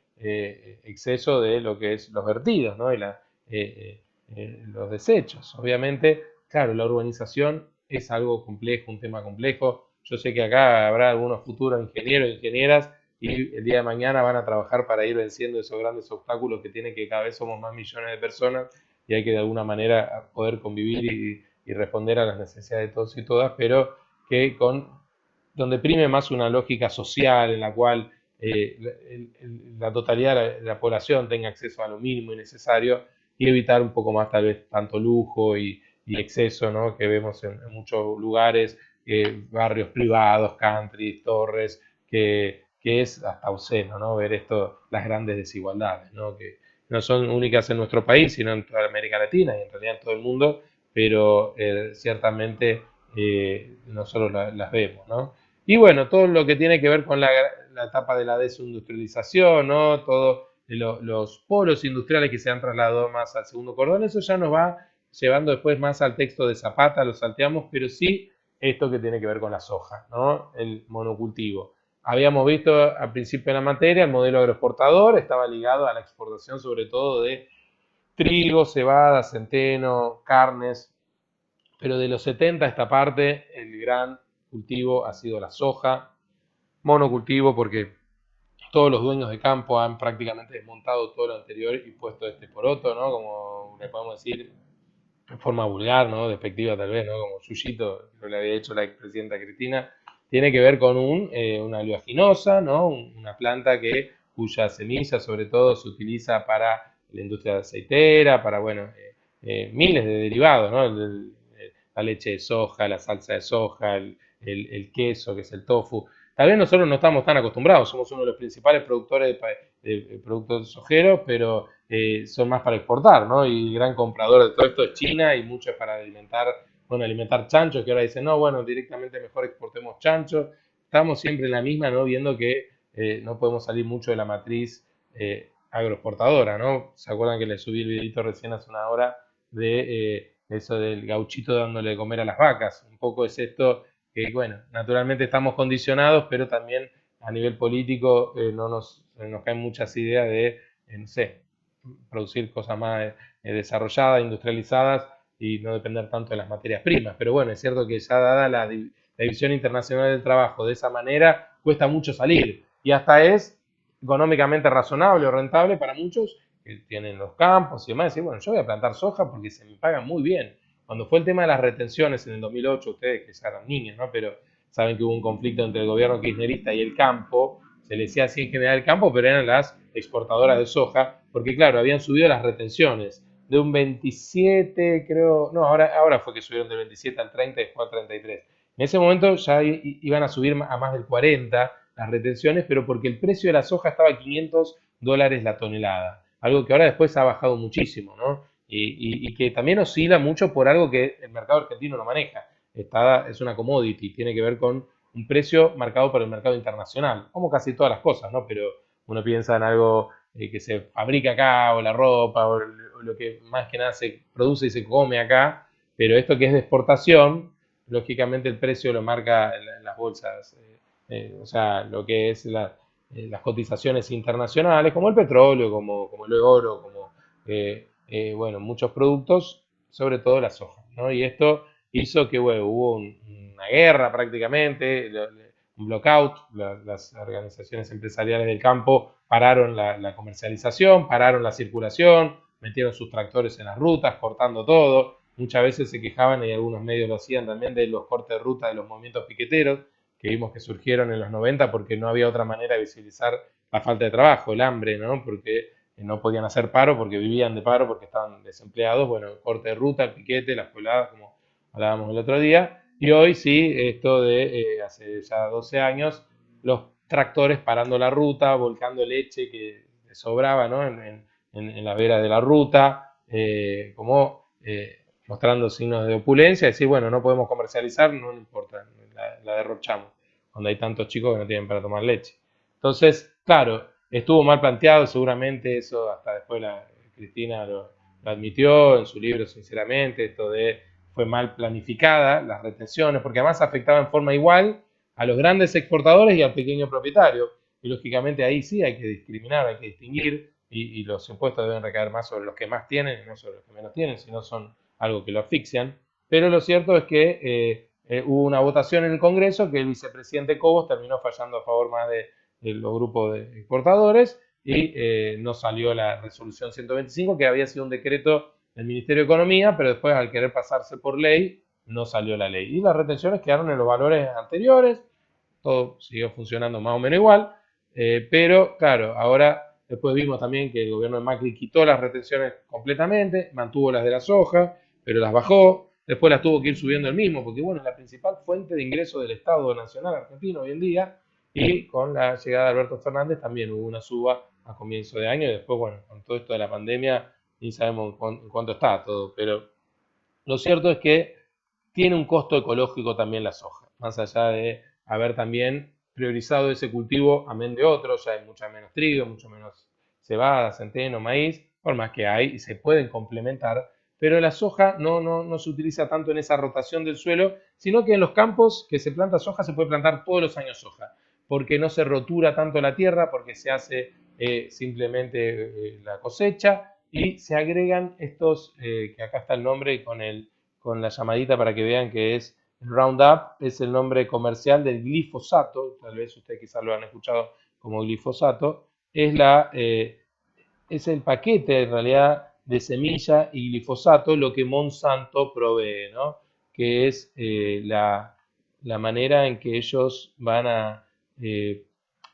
exceso de lo que es los vertidos, ¿no? Los desechos. Obviamente, claro, la urbanización es algo complejo, un tema complejo. Yo sé que acá habrá algunos futuros ingenieros e ingenieras y el día de mañana van a trabajar para ir venciendo esos grandes obstáculos que tienen, que cada vez somos más millones de personas y hay que de alguna manera poder convivir y responder a las necesidades de todos y todas, pero que donde prime más una lógica social en la cual la totalidad de la población tenga acceso a lo mínimo y necesario y evitar un poco más tal vez tanto lujo y exceso, ¿no? Que vemos en muchos lugares, barrios privados, country, torres, que es hasta obsceno, ¿no? Ver esto, las grandes desigualdades, ¿no? Que no son únicas en nuestro país, sino en toda América Latina y en realidad en todo el mundo, pero ciertamente nosotros las vemos, ¿no? Y bueno, todo lo que tiene que ver con la etapa de la desindustrialización, ¿no? Todos los polos industriales que se han trasladado más al segundo cordón, eso ya nos va llevando después más al texto de Zapata, lo salteamos, pero sí esto que tiene que ver con la soja, ¿no? El monocultivo. Habíamos visto al principio de la materia el modelo agroexportador, estaba ligado a la exportación sobre todo de trigo, cebada, centeno, carnes, pero de los 70 a esta parte el gran cultivo ha sido la soja, monocultivo porque todos los dueños de campo han prácticamente desmontado todo lo anterior y puesto este poroto, ¿no? Como le podemos decir en forma vulgar, ¿no? Despectiva tal vez, ¿no? Como Yuyito, lo le había hecho la expresidenta Cristina, tiene que ver con una oleaginosa, ¿no? Una planta cuya semilla sobre todo se utiliza para la industria aceitera, para, bueno, miles de derivados, ¿no? La leche de soja, la salsa de soja, el queso, que es el tofu. Tal vez nosotros no estamos tan acostumbrados, somos uno de los principales productores de productos sojeros, pero son más para exportar, ¿no? Y el gran comprador de todo esto es China y mucho es para alimentar, bueno, alimentar chanchos, que ahora dicen, no, bueno, directamente mejor exportemos chanchos. Estamos siempre en la misma, ¿no? Viendo que no podemos salir mucho de la matriz agroexportadora, ¿no? ¿Se acuerdan que le subí el videito recién hace una hora de eso del gauchito dándole de comer a las vacas? Un poco es esto que, bueno, naturalmente estamos condicionados, pero también a nivel político no nos caen muchas ideas de, no sé, producir cosas más desarrolladas, industrializadas y no depender tanto de las materias primas. Pero bueno, es cierto que ya dada la división internacional del trabajo de esa manera, cuesta mucho salir y hasta es económicamente razonable o rentable para muchos que tienen los campos y demás, decir, bueno, yo voy a plantar soja porque se me paga muy bien. Cuando fue el tema de las retenciones en el 2008, ustedes que ya eran niños, ¿no? Pero saben que hubo un conflicto entre el gobierno kirchnerista y el campo, se le decía así en general el campo, pero eran las exportadoras de soja, porque claro, habían subido las retenciones de un 27, creo, no, ahora fue que subieron del 27 al 30 y después al 33. En ese momento ya iban a subir a más del 40 las retenciones, pero porque el precio de la soja estaba a $500 la tonelada, algo que ahora después ha bajado muchísimo, ¿no? Y que también oscila mucho por algo que el mercado argentino no maneja. Es una commodity, tiene que ver con un precio marcado por el mercado internacional, como casi todas las cosas, ¿no? Pero uno piensa en algo que se fabrica acá, o la ropa, o lo que más que nada se produce y se come acá, pero esto que es de exportación, lógicamente el precio lo marca en las bolsas, o sea, lo que es las cotizaciones internacionales, como el petróleo, como el oro, como, bueno, muchos productos, sobre todo la soja, ¿no? Y esto hizo que, bueno, hubo una guerra prácticamente, un blockout, las organizaciones empresariales del campo pararon la comercialización, pararon la circulación, metieron sus tractores en las rutas, cortando todo. Muchas veces se quejaban, y algunos medios lo hacían también, de los cortes de ruta de los movimientos piqueteros, que vimos que surgieron en los 90 porque no había otra manera de visibilizar la falta de trabajo, el hambre, ¿no? Porque no podían hacer paro, porque vivían de paro, porque estaban desempleados. Bueno, el corte de ruta, el piquete, las coladas, como hablábamos el otro día. Y hoy sí, esto de hace ya 12 años, los tractores parando la ruta, volcando leche que sobraba, ¿no? En la vera de la ruta, mostrando signos de opulencia, decir, bueno, no podemos comercializar, no importa, la derrochamos, cuando hay tantos chicos que no tienen para tomar leche. Entonces, claro, estuvo mal planteado, seguramente eso hasta después Cristina lo admitió en su libro, sinceramente, esto de fue mal planificada las retenciones, porque además afectaba en forma igual a los grandes exportadores y al pequeño propietario. Y lógicamente ahí sí hay que discriminar, hay que distinguir, y los impuestos deben recaer más sobre los que más tienen y no sobre los que menos tienen, si no son algo que lo asfixian. Pero lo cierto es que hubo una votación en el Congreso que el vicepresidente Cobos terminó fallando a favor más de los grupos de exportadores y no salió la resolución 125, que había sido un decreto del Ministerio de Economía, pero después al querer pasarse por ley no salió la ley. Y las retenciones quedaron en los valores anteriores, todo siguió funcionando más o menos igual, pero claro, ahora después vimos también que el gobierno de Macri quitó las retenciones completamente, mantuvo las de la soja, pero las bajó, después las tuvo que ir subiendo el mismo, porque bueno, es la principal fuente de ingreso del Estado Nacional Argentino hoy en día, y con la llegada de Alberto Fernández también hubo una suba a comienzo de año, y después, bueno, con todo esto de la pandemia, ni sabemos en cuánto está todo, pero lo cierto es que tiene un costo ecológico también la soja, más allá de haber también priorizado ese cultivo amén de otros, ya hay mucha menos trigo, mucho menos cebada, centeno, maíz, por más que hay y se pueden complementar, pero la soja no se utiliza tanto en esa rotación del suelo, sino que en los campos que se planta soja se puede plantar todos los años soja, porque no se rotura tanto la tierra, porque se hace simplemente la cosecha y se agregan estos, que acá está el nombre con la llamadita para que vean que es Roundup, es el nombre comercial del glifosato, tal vez ustedes quizás lo han escuchado como glifosato, es el paquete en realidad de semilla y glifosato lo que Monsanto provee, ¿no? Que es la manera en que ellos van a, eh,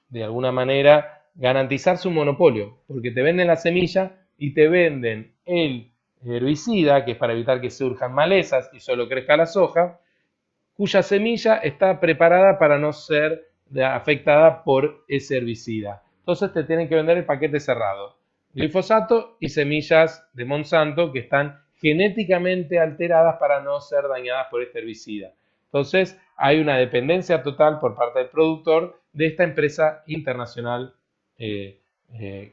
de alguna manera, garantizar su monopolio, porque te venden la semilla y te venden el herbicida, que es para evitar que surjan malezas y solo crezca la soja, cuya semilla está preparada para no ser afectada por ese herbicida. Entonces te tienen que vender el paquete cerrado. Glifosato y semillas de Monsanto que están genéticamente alteradas para no ser dañadas por este herbicida. Entonces hay una dependencia total por parte del productor de esta empresa internacional que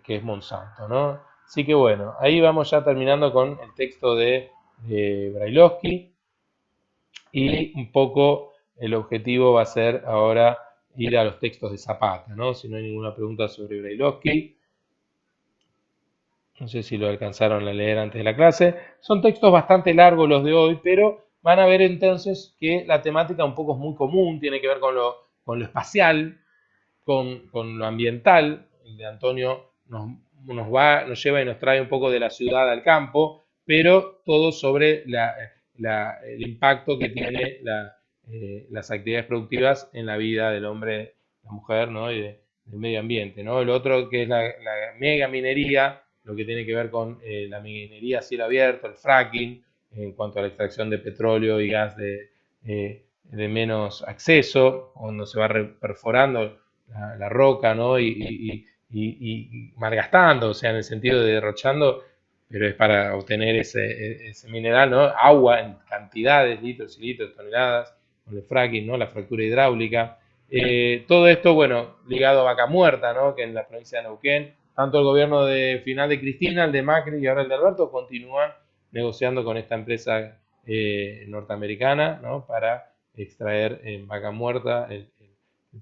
es Monsanto, ¿no? Así que bueno, ahí vamos ya terminando con el texto de Brailovsky y un poco el objetivo va a ser ahora ir a los textos de Zapata, ¿no? Si no hay ninguna pregunta sobre Brailovsky. No sé si lo alcanzaron a leer antes de la clase. Son textos bastante largos los de hoy, pero van a ver entonces que la temática un poco es muy común, tiene que ver con lo espacial, con lo ambiental. El de Antonio nos lleva y nos trae un poco de la ciudad al campo, pero todo sobre el impacto que tiene las actividades productivas en la vida del hombre, la mujer, ¿no? Y del medio ambiente, ¿no? El otro que es la mega minería, lo que tiene que ver con la minería a cielo abierto, el fracking, en cuanto a la extracción de petróleo y gas de menos acceso, cuando se va perforando la roca, ¿no? Y malgastando, o sea, en el sentido de derrochando, pero es para obtener ese mineral, ¿no? Agua en cantidades, litros y litros, toneladas, con el fracking, ¿no? La fractura hidráulica. Todo esto, bueno, ligado a Vaca Muerta, ¿no? Que en la provincia de Neuquén, tanto el gobierno de final de Cristina, el de Macri y ahora el de Alberto continúan negociando con esta empresa norteamericana, ¿no? Para extraer en Vaca Muerta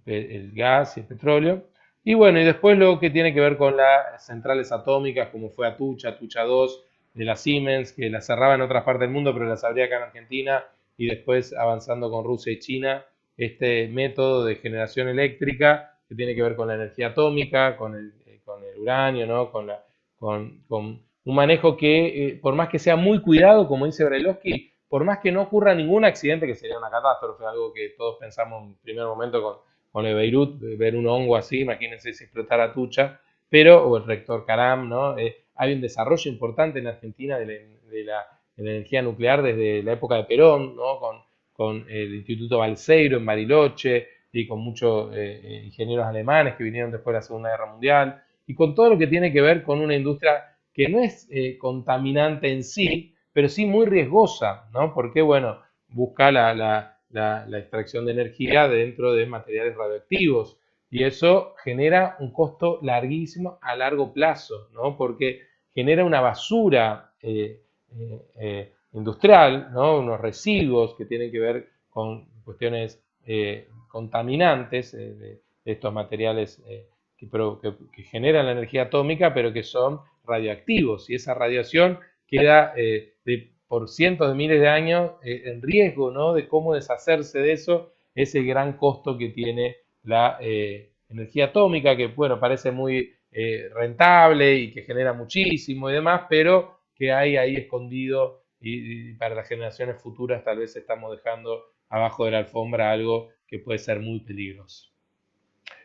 el gas y el petróleo. Y bueno, y después lo que tiene que ver con las centrales atómicas, como fue Atucha 2 de la Siemens, que la cerraba en otras partes del mundo, pero las abría acá en Argentina, y después avanzando con Rusia y China, este método de generación eléctrica que tiene que ver con la energía atómica, con el uranio, ¿no? Con un manejo que, por más que sea muy cuidado, como dice Brailovsky, por más que no ocurra ningún accidente, que sería una catástrofe, algo que todos pensamos en primer momento con el Beirut, ver un hongo así, imagínense si explotara Tucha, pero, o el reactor Caram, ¿no? Hay un desarrollo importante en Argentina de la energía nuclear desde la época de Perón, ¿no? Con el Instituto Balseiro en Bariloche y con muchos ingenieros alemanes que vinieron después de la Segunda Guerra Mundial, y con todo lo que tiene que ver con una industria que no es contaminante en sí, pero sí muy riesgosa, ¿no? Porque, bueno, busca la extracción de energía dentro de materiales radioactivos y eso genera un costo larguísimo a largo plazo, ¿no? Porque genera una basura industrial, ¿no? Unos residuos que tienen que ver con cuestiones contaminantes de estos materiales que generan la energía atómica, pero que son radioactivos y esa radiación queda por cientos de miles de años en riesgo, ¿no? De cómo deshacerse de eso, es el gran costo que tiene la energía atómica, que bueno, parece muy rentable y que genera muchísimo y demás, pero que hay ahí escondido y para las generaciones futuras tal vez estamos dejando abajo de la alfombra algo que puede ser muy peligroso.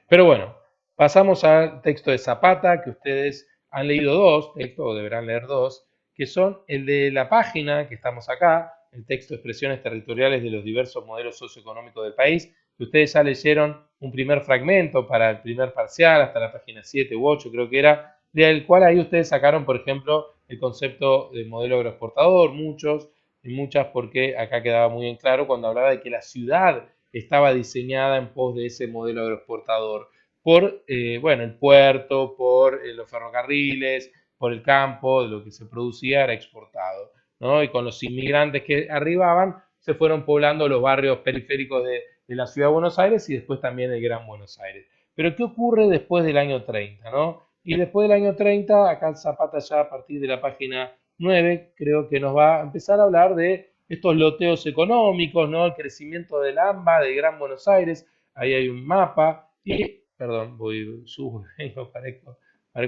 Pero bueno, pasamos al texto de Zapata, que ustedes han leído dos textos, o deberán leer dos, que son el de la página que estamos acá, el texto de expresiones territoriales de los diversos modelos socioeconómicos del país, que ustedes ya leyeron un primer fragmento para el primer parcial, hasta la página 7 u 8 creo que era, del cual ahí ustedes sacaron, por ejemplo, el concepto de modelo agroexportador, muchos y muchas, porque acá quedaba muy en claro cuando hablaba de que la ciudad estaba diseñada en pos de ese modelo agroexportador por bueno, el puerto, por los ferrocarriles, por el campo, de lo que se producía era exportado, ¿no? Y con los inmigrantes que arribaban, se fueron poblando los barrios periféricos de la ciudad de Buenos Aires y después también el Gran Buenos Aires. Pero ¿qué ocurre después del año 30, ¿no? Y después del año 30, acá Zapata ya a partir de la página 9, creo que nos va a empezar a hablar de estos loteos económicos, ¿no? El crecimiento del AMBA, de Gran Buenos Aires, ahí hay un mapa, y, perdón, subo, vengo, parezco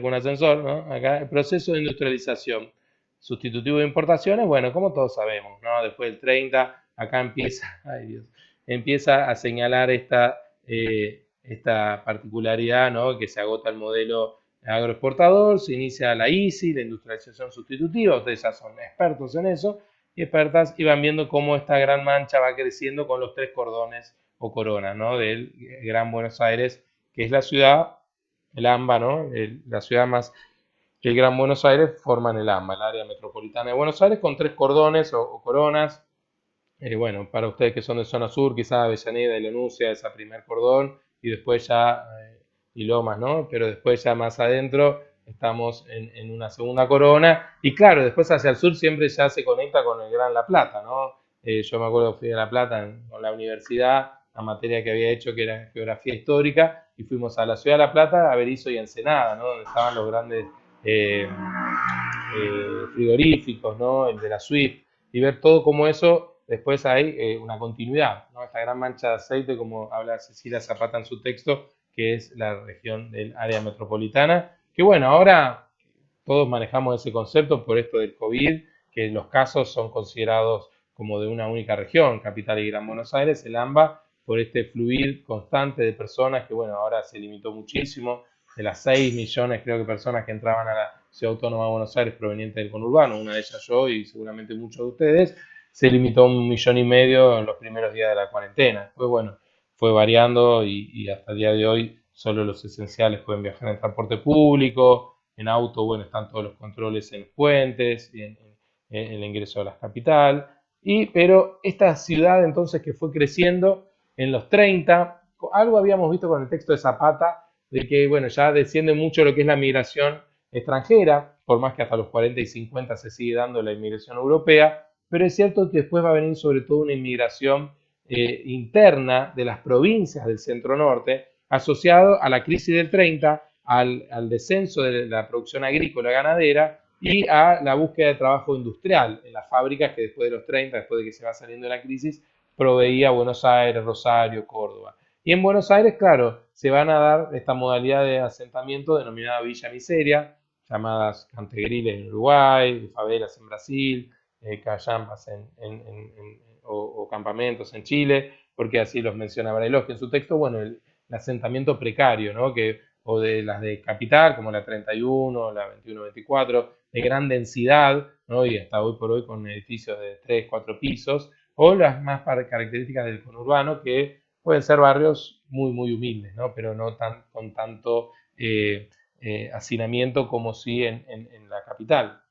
un ascensor, ¿no? Acá, el proceso de industrialización, sustitutivo de importaciones, bueno, como todos sabemos, ¿no? Después del 30, acá empieza, ay Dios, empieza a señalar esta particularidad, ¿no? Que se agota el modelo agroexportador, se inicia la ISI, la industrialización sustitutiva, ustedes ya son expertos en eso, y expertas, y van viendo cómo esta gran mancha va creciendo con los tres cordones o coronas, ¿no? Del Gran Buenos Aires, que es la ciudad, el AMBA, ¿no? La ciudad más que el Gran Buenos Aires forman el AMBA, el área metropolitana de Buenos Aires, con tres cordones o coronas. Bueno, para ustedes que son de zona sur, quizás Avellaneda y Lenucia, esa primer cordón, y después ya, y Lomas, ¿no? Pero después ya más adentro estamos en una segunda corona, y claro, después hacia el sur siempre ya se conecta con el Gran La Plata, ¿no? Yo me acuerdo que fui a La Plata con la universidad, la materia que había hecho que era geografía histórica, y fuimos a la ciudad de La Plata, a Berisso y Ensenada, ¿no? Donde estaban los grandes frigoríficos, ¿no? El de la Swift, y ver todo como eso, después hay una continuidad, ¿no? Esta gran mancha de aceite, como habla Cecilia Zapata en su texto, que es la región del área metropolitana, que bueno, ahora todos manejamos ese concepto por esto del COVID, que los casos son considerados como de una única región, Capital y Gran Buenos Aires, el AMBA, por este fluir constante de personas que, bueno, ahora se limitó muchísimo, de las 6 millones, creo que personas que entraban a la Ciudad Autónoma de Buenos Aires provenientes del conurbano, una de ellas yo y seguramente muchos de ustedes, se limitó a 1,5 millones en los primeros días de la cuarentena. Después, bueno, fue variando y hasta el día de hoy solo los esenciales pueden viajar en transporte público, en auto, bueno, están todos los controles en los puentes, y en el ingreso a la capital. Pero esta ciudad entonces que fue creciendo en los 30, algo habíamos visto con el texto de Zapata, de que bueno, ya desciende mucho lo que es la migración extranjera, por más que hasta los 40 y 50 se sigue dando la inmigración europea, pero es cierto que después va a venir sobre todo una inmigración interna de las provincias del centro norte, asociado a la crisis del 30, al descenso de la producción agrícola ganadera y a la búsqueda de trabajo industrial en las fábricas que después de los 30, después de que se va saliendo de la crisis, proveía Buenos Aires, Rosario, Córdoba. Y en Buenos Aires, claro, se van a dar esta modalidad de asentamiento denominada Villa Miseria, llamadas cantegriles en Uruguay, favelas en Brasil, callampas o campamentos en Chile, porque así los menciona Bariloche en su texto. Bueno, el asentamiento precario, ¿no? O de las de capital, como la 31, la 21-24, de gran densidad, ¿no? Y hasta hoy por hoy con edificios de 3, 4 pisos, o las más características del conurbano, que pueden ser barrios muy, muy humildes, ¿no? Pero no con tanto hacinamiento como sí en la capital.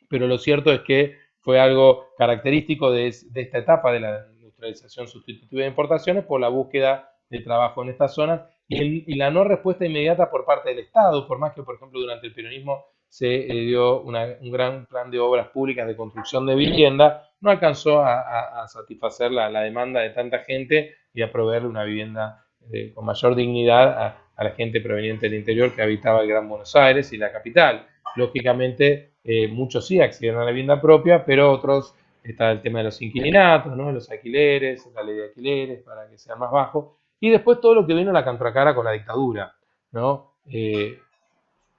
Pero lo cierto es que fue algo característico de esta etapa de la industrialización sustitutiva de importaciones por la búsqueda de trabajo en estas zonas y la no respuesta inmediata por parte del Estado, por más que, por ejemplo, durante el peronismo se dio un gran plan de obras públicas de construcción de vivienda, no alcanzó a satisfacer la demanda de tanta gente y a proveerle una vivienda con mayor dignidad a la gente proveniente del interior que habitaba el Gran Buenos Aires y la capital. Lógicamente, muchos sí accedieron a la vivienda propia, pero otros, está el tema de los inquilinatos, ¿no? Los alquileres, la ley de alquileres para que sea más bajo, y después todo lo que vino a la contracara con la dictadura, ¿no?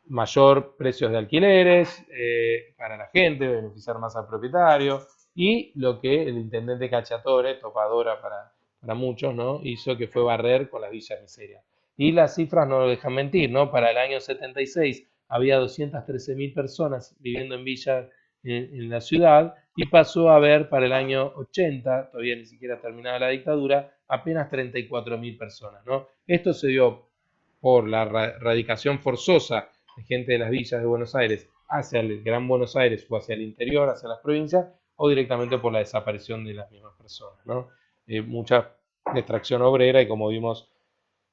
Mayor precios de alquileres para la gente, beneficiar más al propietario, y lo que el intendente Cacciatore, topadora para muchos, ¿no? Hizo que fue barrer con las villas miserias. Y las cifras no lo dejan mentir, ¿no? Para el año 76 había 213.000 personas viviendo en villas en la ciudad, y pasó a haber para el año 80, todavía ni siquiera terminada la dictadura, apenas 34.000 personas, ¿no? Esto se dio por la radicación forzosa de gente de las villas de Buenos Aires hacia el Gran Buenos Aires o hacia el interior, hacia las provincias, o directamente por la desaparición de las mismas personas, ¿no? Mucha extracción obrera, y como vimos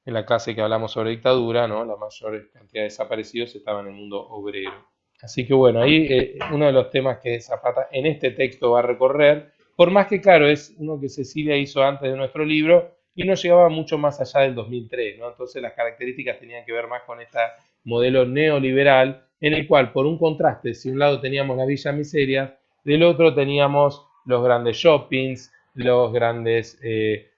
en la clase que hablamos sobre dictadura, ¿no? La mayor cantidad de desaparecidos estaba en el mundo obrero. Así que bueno, ahí uno de los temas que Zapata en este texto va a recorrer, por más que claro, es uno que Cecilia hizo antes de nuestro libro y no llegaba mucho más allá del 2003, ¿no? Entonces las características tenían que ver más con este modelo neoliberal, en el cual por un contraste, si un lado teníamos las villas miserias, del otro teníamos los grandes shoppings, los grandes,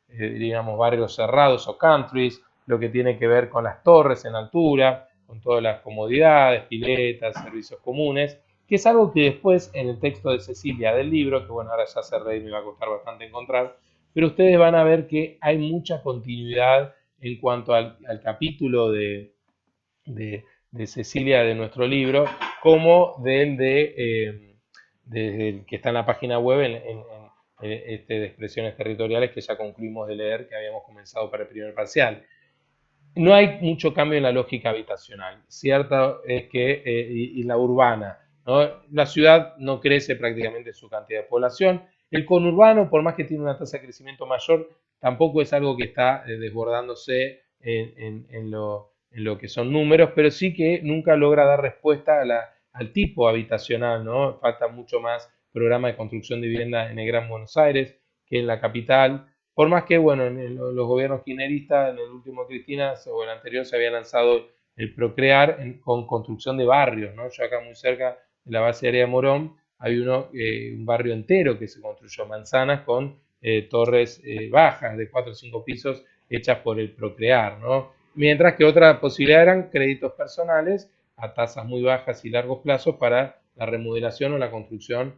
digamos, barrios cerrados o countries, lo que tiene que ver con las torres en altura, con todas las comodidades, piletas, servicios comunes, que es algo que después en el texto de Cecilia del libro, que bueno, ahora ya cerré y me va a costar bastante encontrar, pero ustedes van a ver que hay mucha continuidad en cuanto al capítulo de Cecilia de nuestro libro, como del que está en la página web de expresiones territoriales que ya concluimos de leer, que habíamos comenzado para el primer parcial. No hay mucho cambio en la lógica habitacional. Cierto es que, y la urbana, ¿no? La ciudad no crece prácticamente su cantidad de población. El conurbano, por más que tiene una tasa de crecimiento mayor, tampoco es algo que está desbordándose en lo que son números, pero sí que nunca logra dar respuesta al tipo habitacional, ¿no? Falta mucho más programa de construcción de vivienda en el Gran Buenos Aires, que es la capital. Por más que, bueno, en los gobiernos kirchneristas, en el último de Cristina o el anterior, se había lanzado el Procrear con construcción de barrios, ¿no? Yo acá muy cerca de la base aérea de Morón hay un barrio entero que se construyó, manzanas con torres bajas de 4 o 5 pisos hechas por el Procrear, ¿no? Mientras que otra posibilidad eran créditos personales a tasas muy bajas y largos plazos para la remodelación o la construcción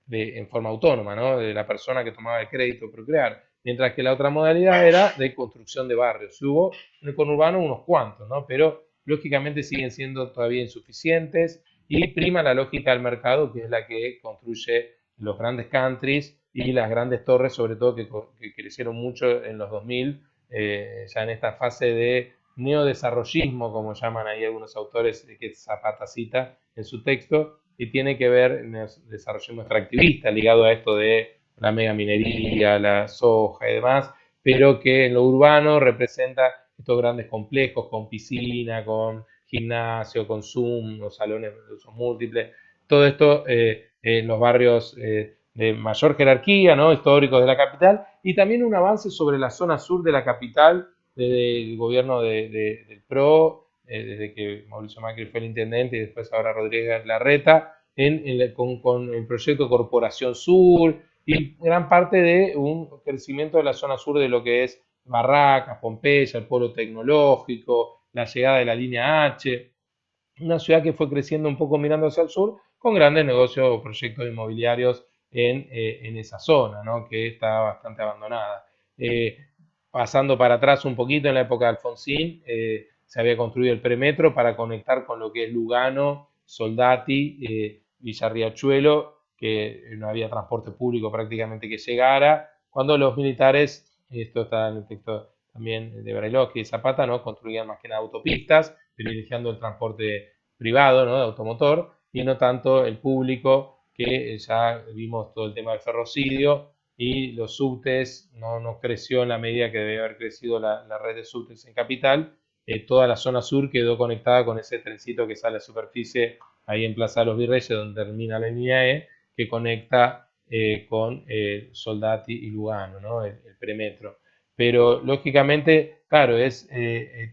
en forma autónoma, ¿no? De la persona que tomaba el crédito Procrear. Mientras que la otra modalidad era de construcción de barrios. Hubo en el conurbano unos cuantos, ¿no? Pero lógicamente siguen siendo todavía insuficientes y prima la lógica del mercado, que es la que construye los grandes countries y las grandes torres, sobre todo que crecieron mucho en los 2000, ya en esta fase de neodesarrollismo, como llaman ahí algunos autores, que Zapata cita en su texto, y tiene que ver en el desarrollismo extractivista, ligado a esto de la megaminería, la soja y demás, pero que en lo urbano representa estos grandes complejos con piscina, con gimnasio, con Zoom, los salones de uso múltiples, todo esto en los barrios de mayor jerarquía, ¿no? Históricos de la capital, y también un avance sobre la zona sur de la capital desde el gobierno del PRO, desde que Mauricio Macri fue el intendente y después ahora Rodríguez Larreta, con el proyecto Corporación Sur y gran parte de un crecimiento de la zona sur de lo que es Barracas, Pompeya, el polo tecnológico, la llegada de la línea H, una ciudad que fue creciendo un poco mirando hacia el sur, con grandes negocios o proyectos inmobiliarios en esa zona, ¿no? Que está bastante abandonada. Eh, Pasando para atrás un poquito, en la época de Alfonsín, se había construido el premetro para conectar con lo que es Lugano, Soldati, Villa Riachuelo, que no había transporte público prácticamente que llegara, cuando los militares, esto está en el texto también de Brailovsky y Zapata, ¿no? Construían más que nada autopistas, privilegiando el transporte privado, ¿no? De automotor, y no tanto el público, que ya vimos todo el tema del ferrocidio, y los subtes no creció en la medida que debe haber crecido la red de subtes en Capital. Toda la zona sur quedó conectada con ese trencito que sale a superficie ahí en Plaza de los Virreyes, donde termina la línea E, que conecta con Soldati y Lugano, ¿no? El premetro. Pero lógicamente, claro,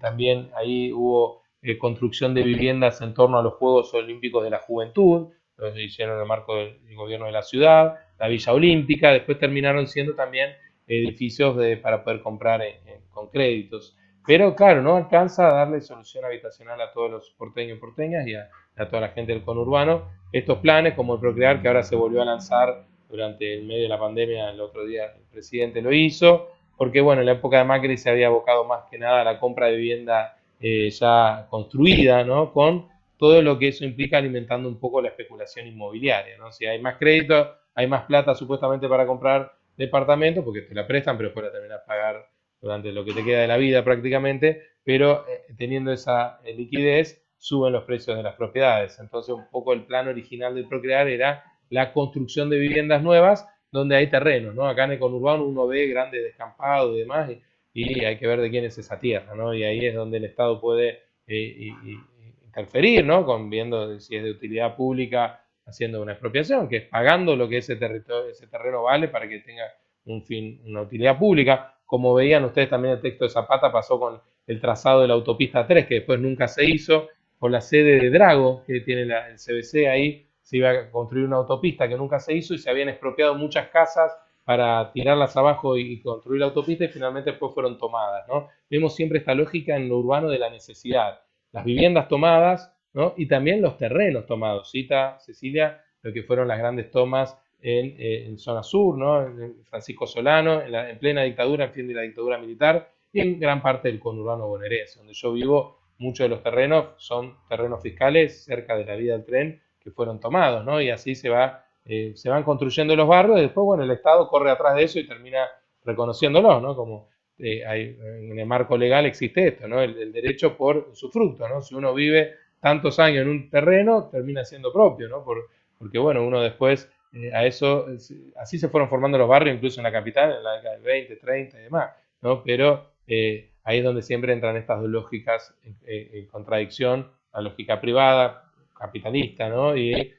también ahí hubo construcción de viviendas en torno a los Juegos Olímpicos de la Juventud, los hicieron en el marco del gobierno de la ciudad, la Villa Olímpica, después terminaron siendo también edificios para poder comprar con créditos. Pero claro, no alcanza a darle solución habitacional a todos los porteños y porteñas y a toda la gente del conurbano. Estos planes, como el Procrear, que ahora se volvió a lanzar durante el medio de la pandemia, el otro día el presidente lo hizo, porque bueno, en la época de Macri se había abocado más que nada a la compra de vivienda ya construida, ¿no? Con todo lo que eso implica alimentando un poco la especulación inmobiliaria, ¿no? Si hay más crédito, hay más plata supuestamente para comprar departamentos, porque te la prestan, pero después la terminas pagar durante lo que te queda de la vida prácticamente, pero teniendo esa liquidez, suben los precios de las propiedades. Entonces, un poco el plan original del Procrear era la construcción de viviendas nuevas donde hay terrenos, ¿no? Acá en el conurbano uno ve grandes descampados y demás, y hay que ver de quién es esa tierra, ¿no? Y ahí es donde el Estado puede interferir, ¿no? Viendo si es de utilidad pública, haciendo una expropiación, que es pagando lo que ese terreno vale para que tenga un fin, una utilidad pública. Como veían ustedes también el texto de Zapata, pasó con el trazado de la autopista 3, que después nunca se hizo, con la sede de Drago, que tiene el CBC ahí, se iba a construir una autopista que nunca se hizo y se habían expropiado muchas casas para tirarlas abajo y construir la autopista y finalmente después fueron tomadas, ¿no? Vemos siempre esta lógica en lo urbano de la necesidad. Las viviendas tomadas, ¿no? Y también los terrenos tomados. Cita Cecilia lo que fueron las grandes tomas en zona sur, ¿no? En Francisco Solano, en plena dictadura, en fin de la dictadura militar, y en gran parte del conurbano bonaerense, donde yo vivo. Muchos de los terrenos son terrenos fiscales cerca de la vía del tren que fueron tomados, ¿no? Y así se van construyendo los barrios y después, bueno, el Estado corre atrás de eso y termina reconociéndolo, ¿no? Como en el marco legal existe esto, ¿no? El derecho por su fruto, ¿no? Si uno vive tantos años en un terreno, termina siendo propio, ¿no? Porque, bueno, uno después a eso, así se fueron formando los barrios, incluso en la capital, en la década del 20, 30 y demás, ¿no? Pero ahí es donde siempre entran estas dos lógicas en contradicción, la lógica privada, capitalista, ¿no? Y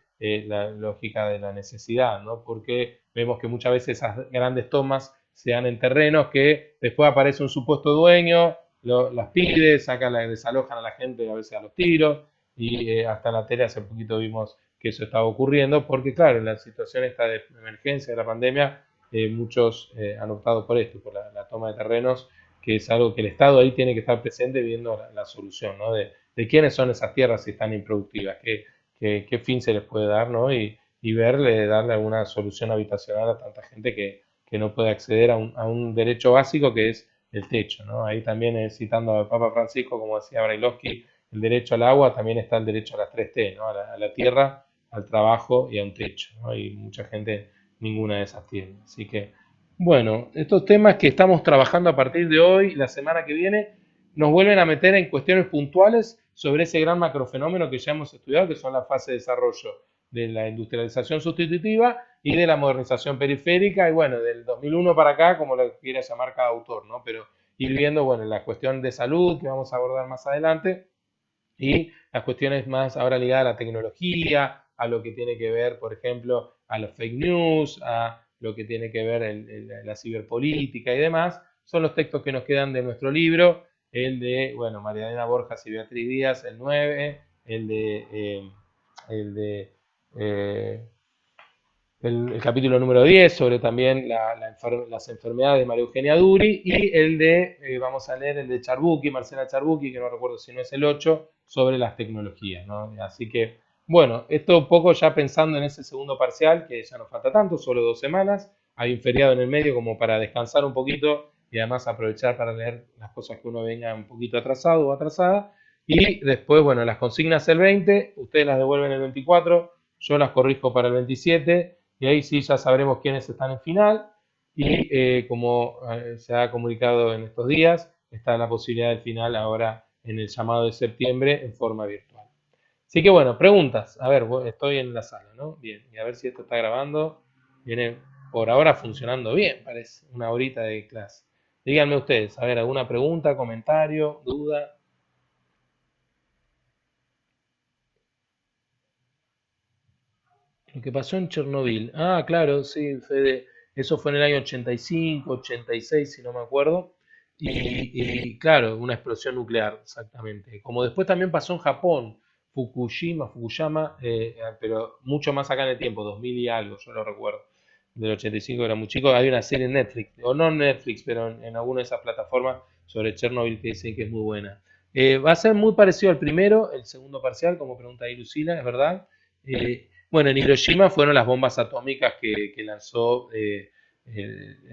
la lógica de la necesidad, ¿no? Porque vemos que muchas veces esas grandes tomas se dan en terrenos que después aparece un supuesto dueño, las pide, desalojan a la gente a veces a los tiros, y hasta en la tele hace poquito vimos que eso estaba ocurriendo, porque claro, en la situación esta de emergencia de la pandemia, muchos han optado por esto, por la toma de terrenos, que es algo que el Estado ahí tiene que estar presente viendo la solución, ¿no? De quiénes son esas tierras si están improductivas, qué fin se les puede dar, ¿no? Y verle, darle alguna solución habitacional a tanta gente que no puede acceder a un derecho básico que es el techo, ¿no? Ahí también, citando al Papa Francisco, como decía Brailovsky, el derecho al agua, también está el derecho a las 3T, ¿no? A la tierra, al trabajo y a un techo, ¿no? Y mucha gente ninguna de esas tiene. Así que, bueno, estos temas que estamos trabajando a partir de hoy, la semana que viene, nos vuelven a meter en cuestiones puntuales sobre ese gran macrofenómeno que ya hemos estudiado, que son la fase de desarrollo de la industrialización sustitutiva y de la modernización periférica, y bueno, del 2001 para acá, como lo quiera llamar cada autor, ¿no? Pero ir viendo, bueno, la cuestión de salud que vamos a abordar más adelante, y las cuestiones más ahora ligadas a la tecnología, a lo que tiene que ver, por ejemplo, a los fake news, a lo que tiene que ver la ciberpolítica y demás, son los textos que nos quedan de nuestro libro, el de, bueno, María Elena Borjas y Beatriz Díaz, el 9, el de eh, el capítulo número 10 sobre también las enfermedades de María Eugenia Duri, y el de, vamos a leer el de Charbucchi, Marcela Charbucchi, que no recuerdo si no es el 8, sobre las tecnologías, ¿no? Así que, bueno, esto un poco ya pensando en ese segundo parcial, que ya no falta tanto, solo 2 semanas, hay un feriado en el medio como para descansar un poquito y además aprovechar para leer las cosas que uno venga un poquito atrasado o atrasada, y después, bueno, las consignas el 20, ustedes las devuelven el 24, yo las corrijo para el 27, y ahí sí ya sabremos quiénes están en final, y como se ha comunicado en estos días, está la posibilidad del final ahora en el llamado de septiembre en forma virtual. Así que bueno, preguntas. A ver, estoy en la sala, ¿no? Bien, y a ver si esto está grabando. Viene por ahora funcionando bien, parece, una horita de clase. Díganme ustedes, a ver, ¿alguna pregunta, comentario, duda? Lo que pasó en Chernobyl. Ah, claro, sí, Fede. Eso fue en el año 85, 86, si no me acuerdo. Y claro, una explosión nuclear, exactamente. Como después también pasó en Japón, Fukuyama, pero mucho más acá en el tiempo, 2000 y algo, yo lo recuerdo. Del 85 era muy chico. Hay una serie en Netflix, o no en Netflix, pero en alguna de esas plataformas sobre Chernobyl que dicen que es muy buena. Va a ser muy parecido al primero, el segundo parcial, como pregunta ahí Lucila, es verdad. Bueno, en Hiroshima fueron las bombas atómicas que lanzó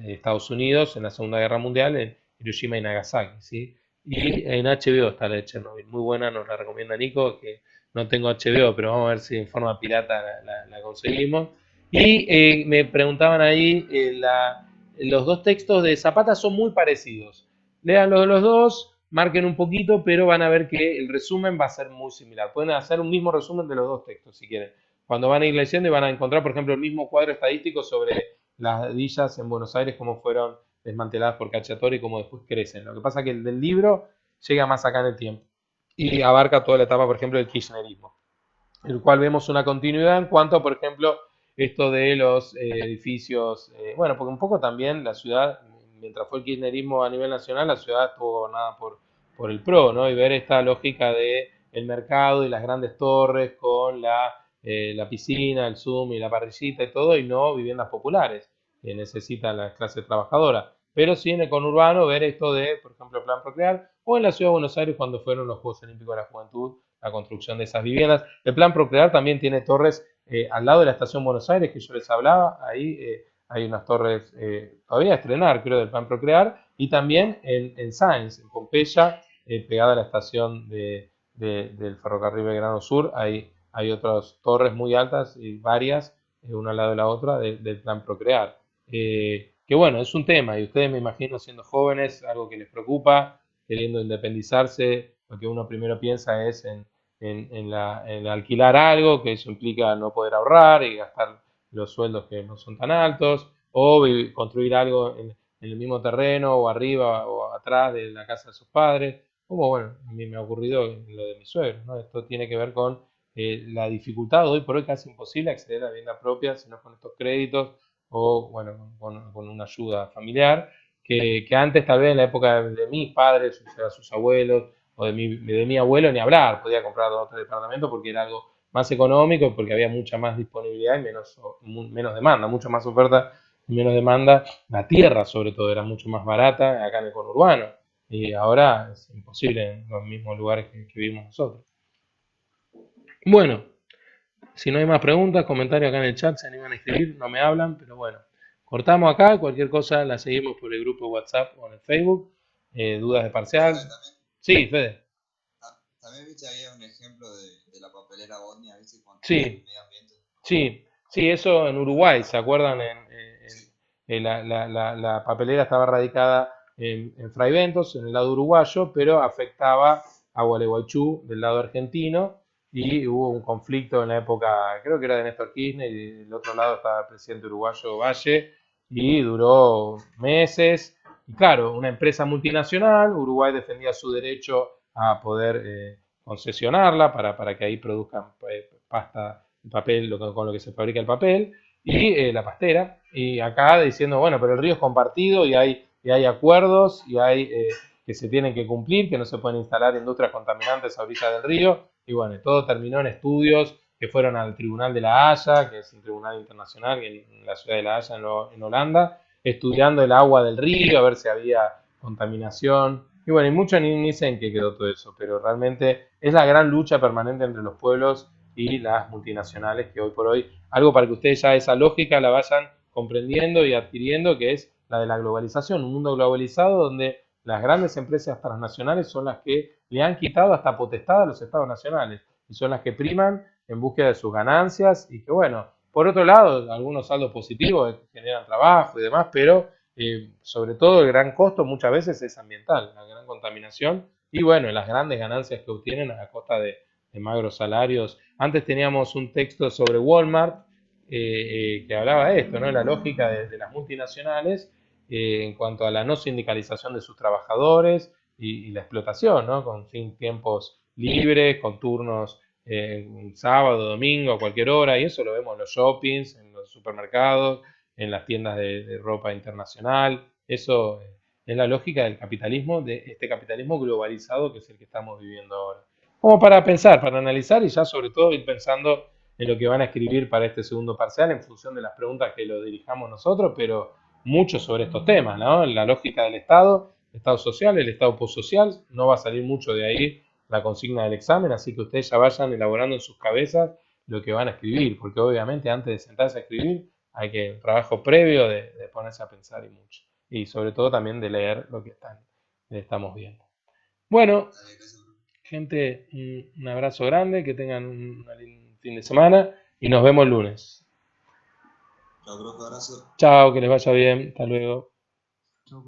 Estados Unidos en la Segunda Guerra Mundial, en Hiroshima y Nagasaki, ¿sí? Y en HBO está la de Chernobyl, muy buena, nos la recomienda Nico, que no tengo HBO, pero vamos a ver si en forma pirata la conseguimos. Y me preguntaban ahí, los dos textos de Zapata son muy parecidos. Lean los dos, marquen un poquito, pero van a ver que el resumen va a ser muy similar. Pueden hacer un mismo resumen de los dos textos si quieren. Cuando van a ir leyendo y van a encontrar, por ejemplo, el mismo cuadro estadístico sobre las villas en Buenos Aires, cómo fueron desmanteladas por Cacciatore y cómo después crecen. Lo que pasa es que el del libro llega más acá en el tiempo y abarca toda la etapa, por ejemplo, del kirchnerismo, el cual vemos una continuidad en cuanto a, por ejemplo, esto de los edificios, bueno, porque un poco también la ciudad, mientras fue el kirchnerismo a nivel nacional, la ciudad estuvo gobernada por el PRO, ¿no? Y ver esta lógica de el mercado y las grandes torres con la piscina, el Zoom y la parrillita y todo, y no viviendas populares que necesitan la clase trabajadora. Pero sí en el conurbano ver esto de, por ejemplo, Plan Procrear, o en la ciudad de Buenos Aires cuando fueron los Juegos Olímpicos de la Juventud, la construcción de esas viviendas. El Plan Procrear también tiene torres al lado de la estación Buenos Aires, que yo les hablaba, ahí hay unas torres todavía a estrenar, creo, del Plan Procrear, y también en Sáenz, en Pompeya, pegada a la estación del ferrocarril Belgrano Sur, hay otras torres muy altas y varias, una al lado de la otra, del Plan Procrear. Que bueno, es un tema, y ustedes me imagino siendo jóvenes, algo que les preocupa, queriendo independizarse, lo que uno primero piensa es en alquilar algo, que eso implica no poder ahorrar y gastar los sueldos que no son tan altos, o construir algo en el mismo terreno, o arriba o atrás de la casa de sus padres, como bueno, a mí me ha ocurrido en lo de mis suegros, ¿no? Esto tiene que ver con la dificultad hoy por hoy casi imposible acceder a la vivienda propia, sino con estos créditos o, bueno, con una ayuda familiar, que antes tal vez en la época de mis padres, o sea, sus abuelos, o de mi abuelo, ni hablar, podía comprar dos o tres departamentos porque era algo más económico, porque había mucha más disponibilidad y menos demanda, mucha más oferta y menos demanda. La tierra, sobre todo, era mucho más barata acá en el conurbano. Y ahora es imposible en los mismos lugares que vivimos nosotros. Bueno, si no hay más preguntas, comentarios acá en el chat, se animan a escribir, no me hablan, pero bueno, cortamos acá, cualquier cosa la seguimos por el grupo de WhatsApp o en el Facebook, dudas de parcial. Profe, también, Sí, Fede, también viste ahí un ejemplo de la papelera Bosnia, ¿viste? Contra el sí, medio ambiente. sí, sí, eso en Uruguay, ¿se acuerdan? La papelera estaba radicada en Fray Ventos, en el lado uruguayo, pero afectaba a Gualeguaychú del lado argentino y hubo un conflicto en la época, creo que era de Néstor Kirchner y del otro lado estaba el presidente uruguayo Valle y duró meses. Y claro, una empresa multinacional, Uruguay defendía su derecho a poder concesionarla para que ahí produzcan pasta, papel, con lo que se fabrica el papel y la pastera. Y acá diciendo, bueno, pero el río es compartido y hay acuerdos y hay que se tienen que cumplir, que no se pueden instalar industrias contaminantes a orilla del río. Y bueno, todo terminó en estudios que fueron al Tribunal de la Haya, que es un tribunal internacional en la ciudad de la Haya, en Holanda, estudiando el agua del río, a ver si había contaminación. Y bueno, y mucho ni sé en qué quedó todo eso, pero realmente es la gran lucha permanente entre los pueblos y las multinacionales que hoy por hoy, algo para que ustedes ya esa lógica la vayan comprendiendo y adquiriendo, que es la de la globalización, un mundo globalizado donde las grandes empresas transnacionales son las que le han quitado hasta potestad a los estados nacionales y son las que priman en búsqueda de sus ganancias y que bueno, por otro lado, algunos saldos positivos que generan trabajo y demás, pero sobre todo el gran costo muchas veces es ambiental, la gran contaminación y bueno, las grandes ganancias que obtienen a costa de magros salarios. Antes teníamos un texto sobre Walmart que hablaba de esto, ¿no? La lógica de las multinacionales en cuanto a la no sindicalización de sus trabajadores y la explotación, ¿no? Con tiempos libres, con turnos sábado, domingo, a cualquier hora, y eso lo vemos en los shoppings, en los supermercados, en las tiendas de ropa internacional. Eso es la lógica del capitalismo, de este capitalismo globalizado que es el que estamos viviendo ahora. Como para pensar, para analizar y ya sobre todo ir pensando en lo que van a escribir para este segundo parcial en función de las preguntas que lo dirijamos nosotros, pero mucho sobre estos temas, ¿no? La lógica del Estado, el Estado social, el Estado postsocial, no va a salir mucho de ahí la consigna del examen, así que ustedes ya vayan elaborando en sus cabezas lo que van a escribir, porque obviamente antes de sentarse a escribir hay que un trabajo previo de ponerse a pensar y mucho, y sobre todo también de leer lo que estamos viendo. Bueno, Dale, gracias, profe. gente, un abrazo grande, que tengan un fin de semana y nos vemos el lunes. Chao, profe, abrazo. Chao, que les vaya bien, hasta luego.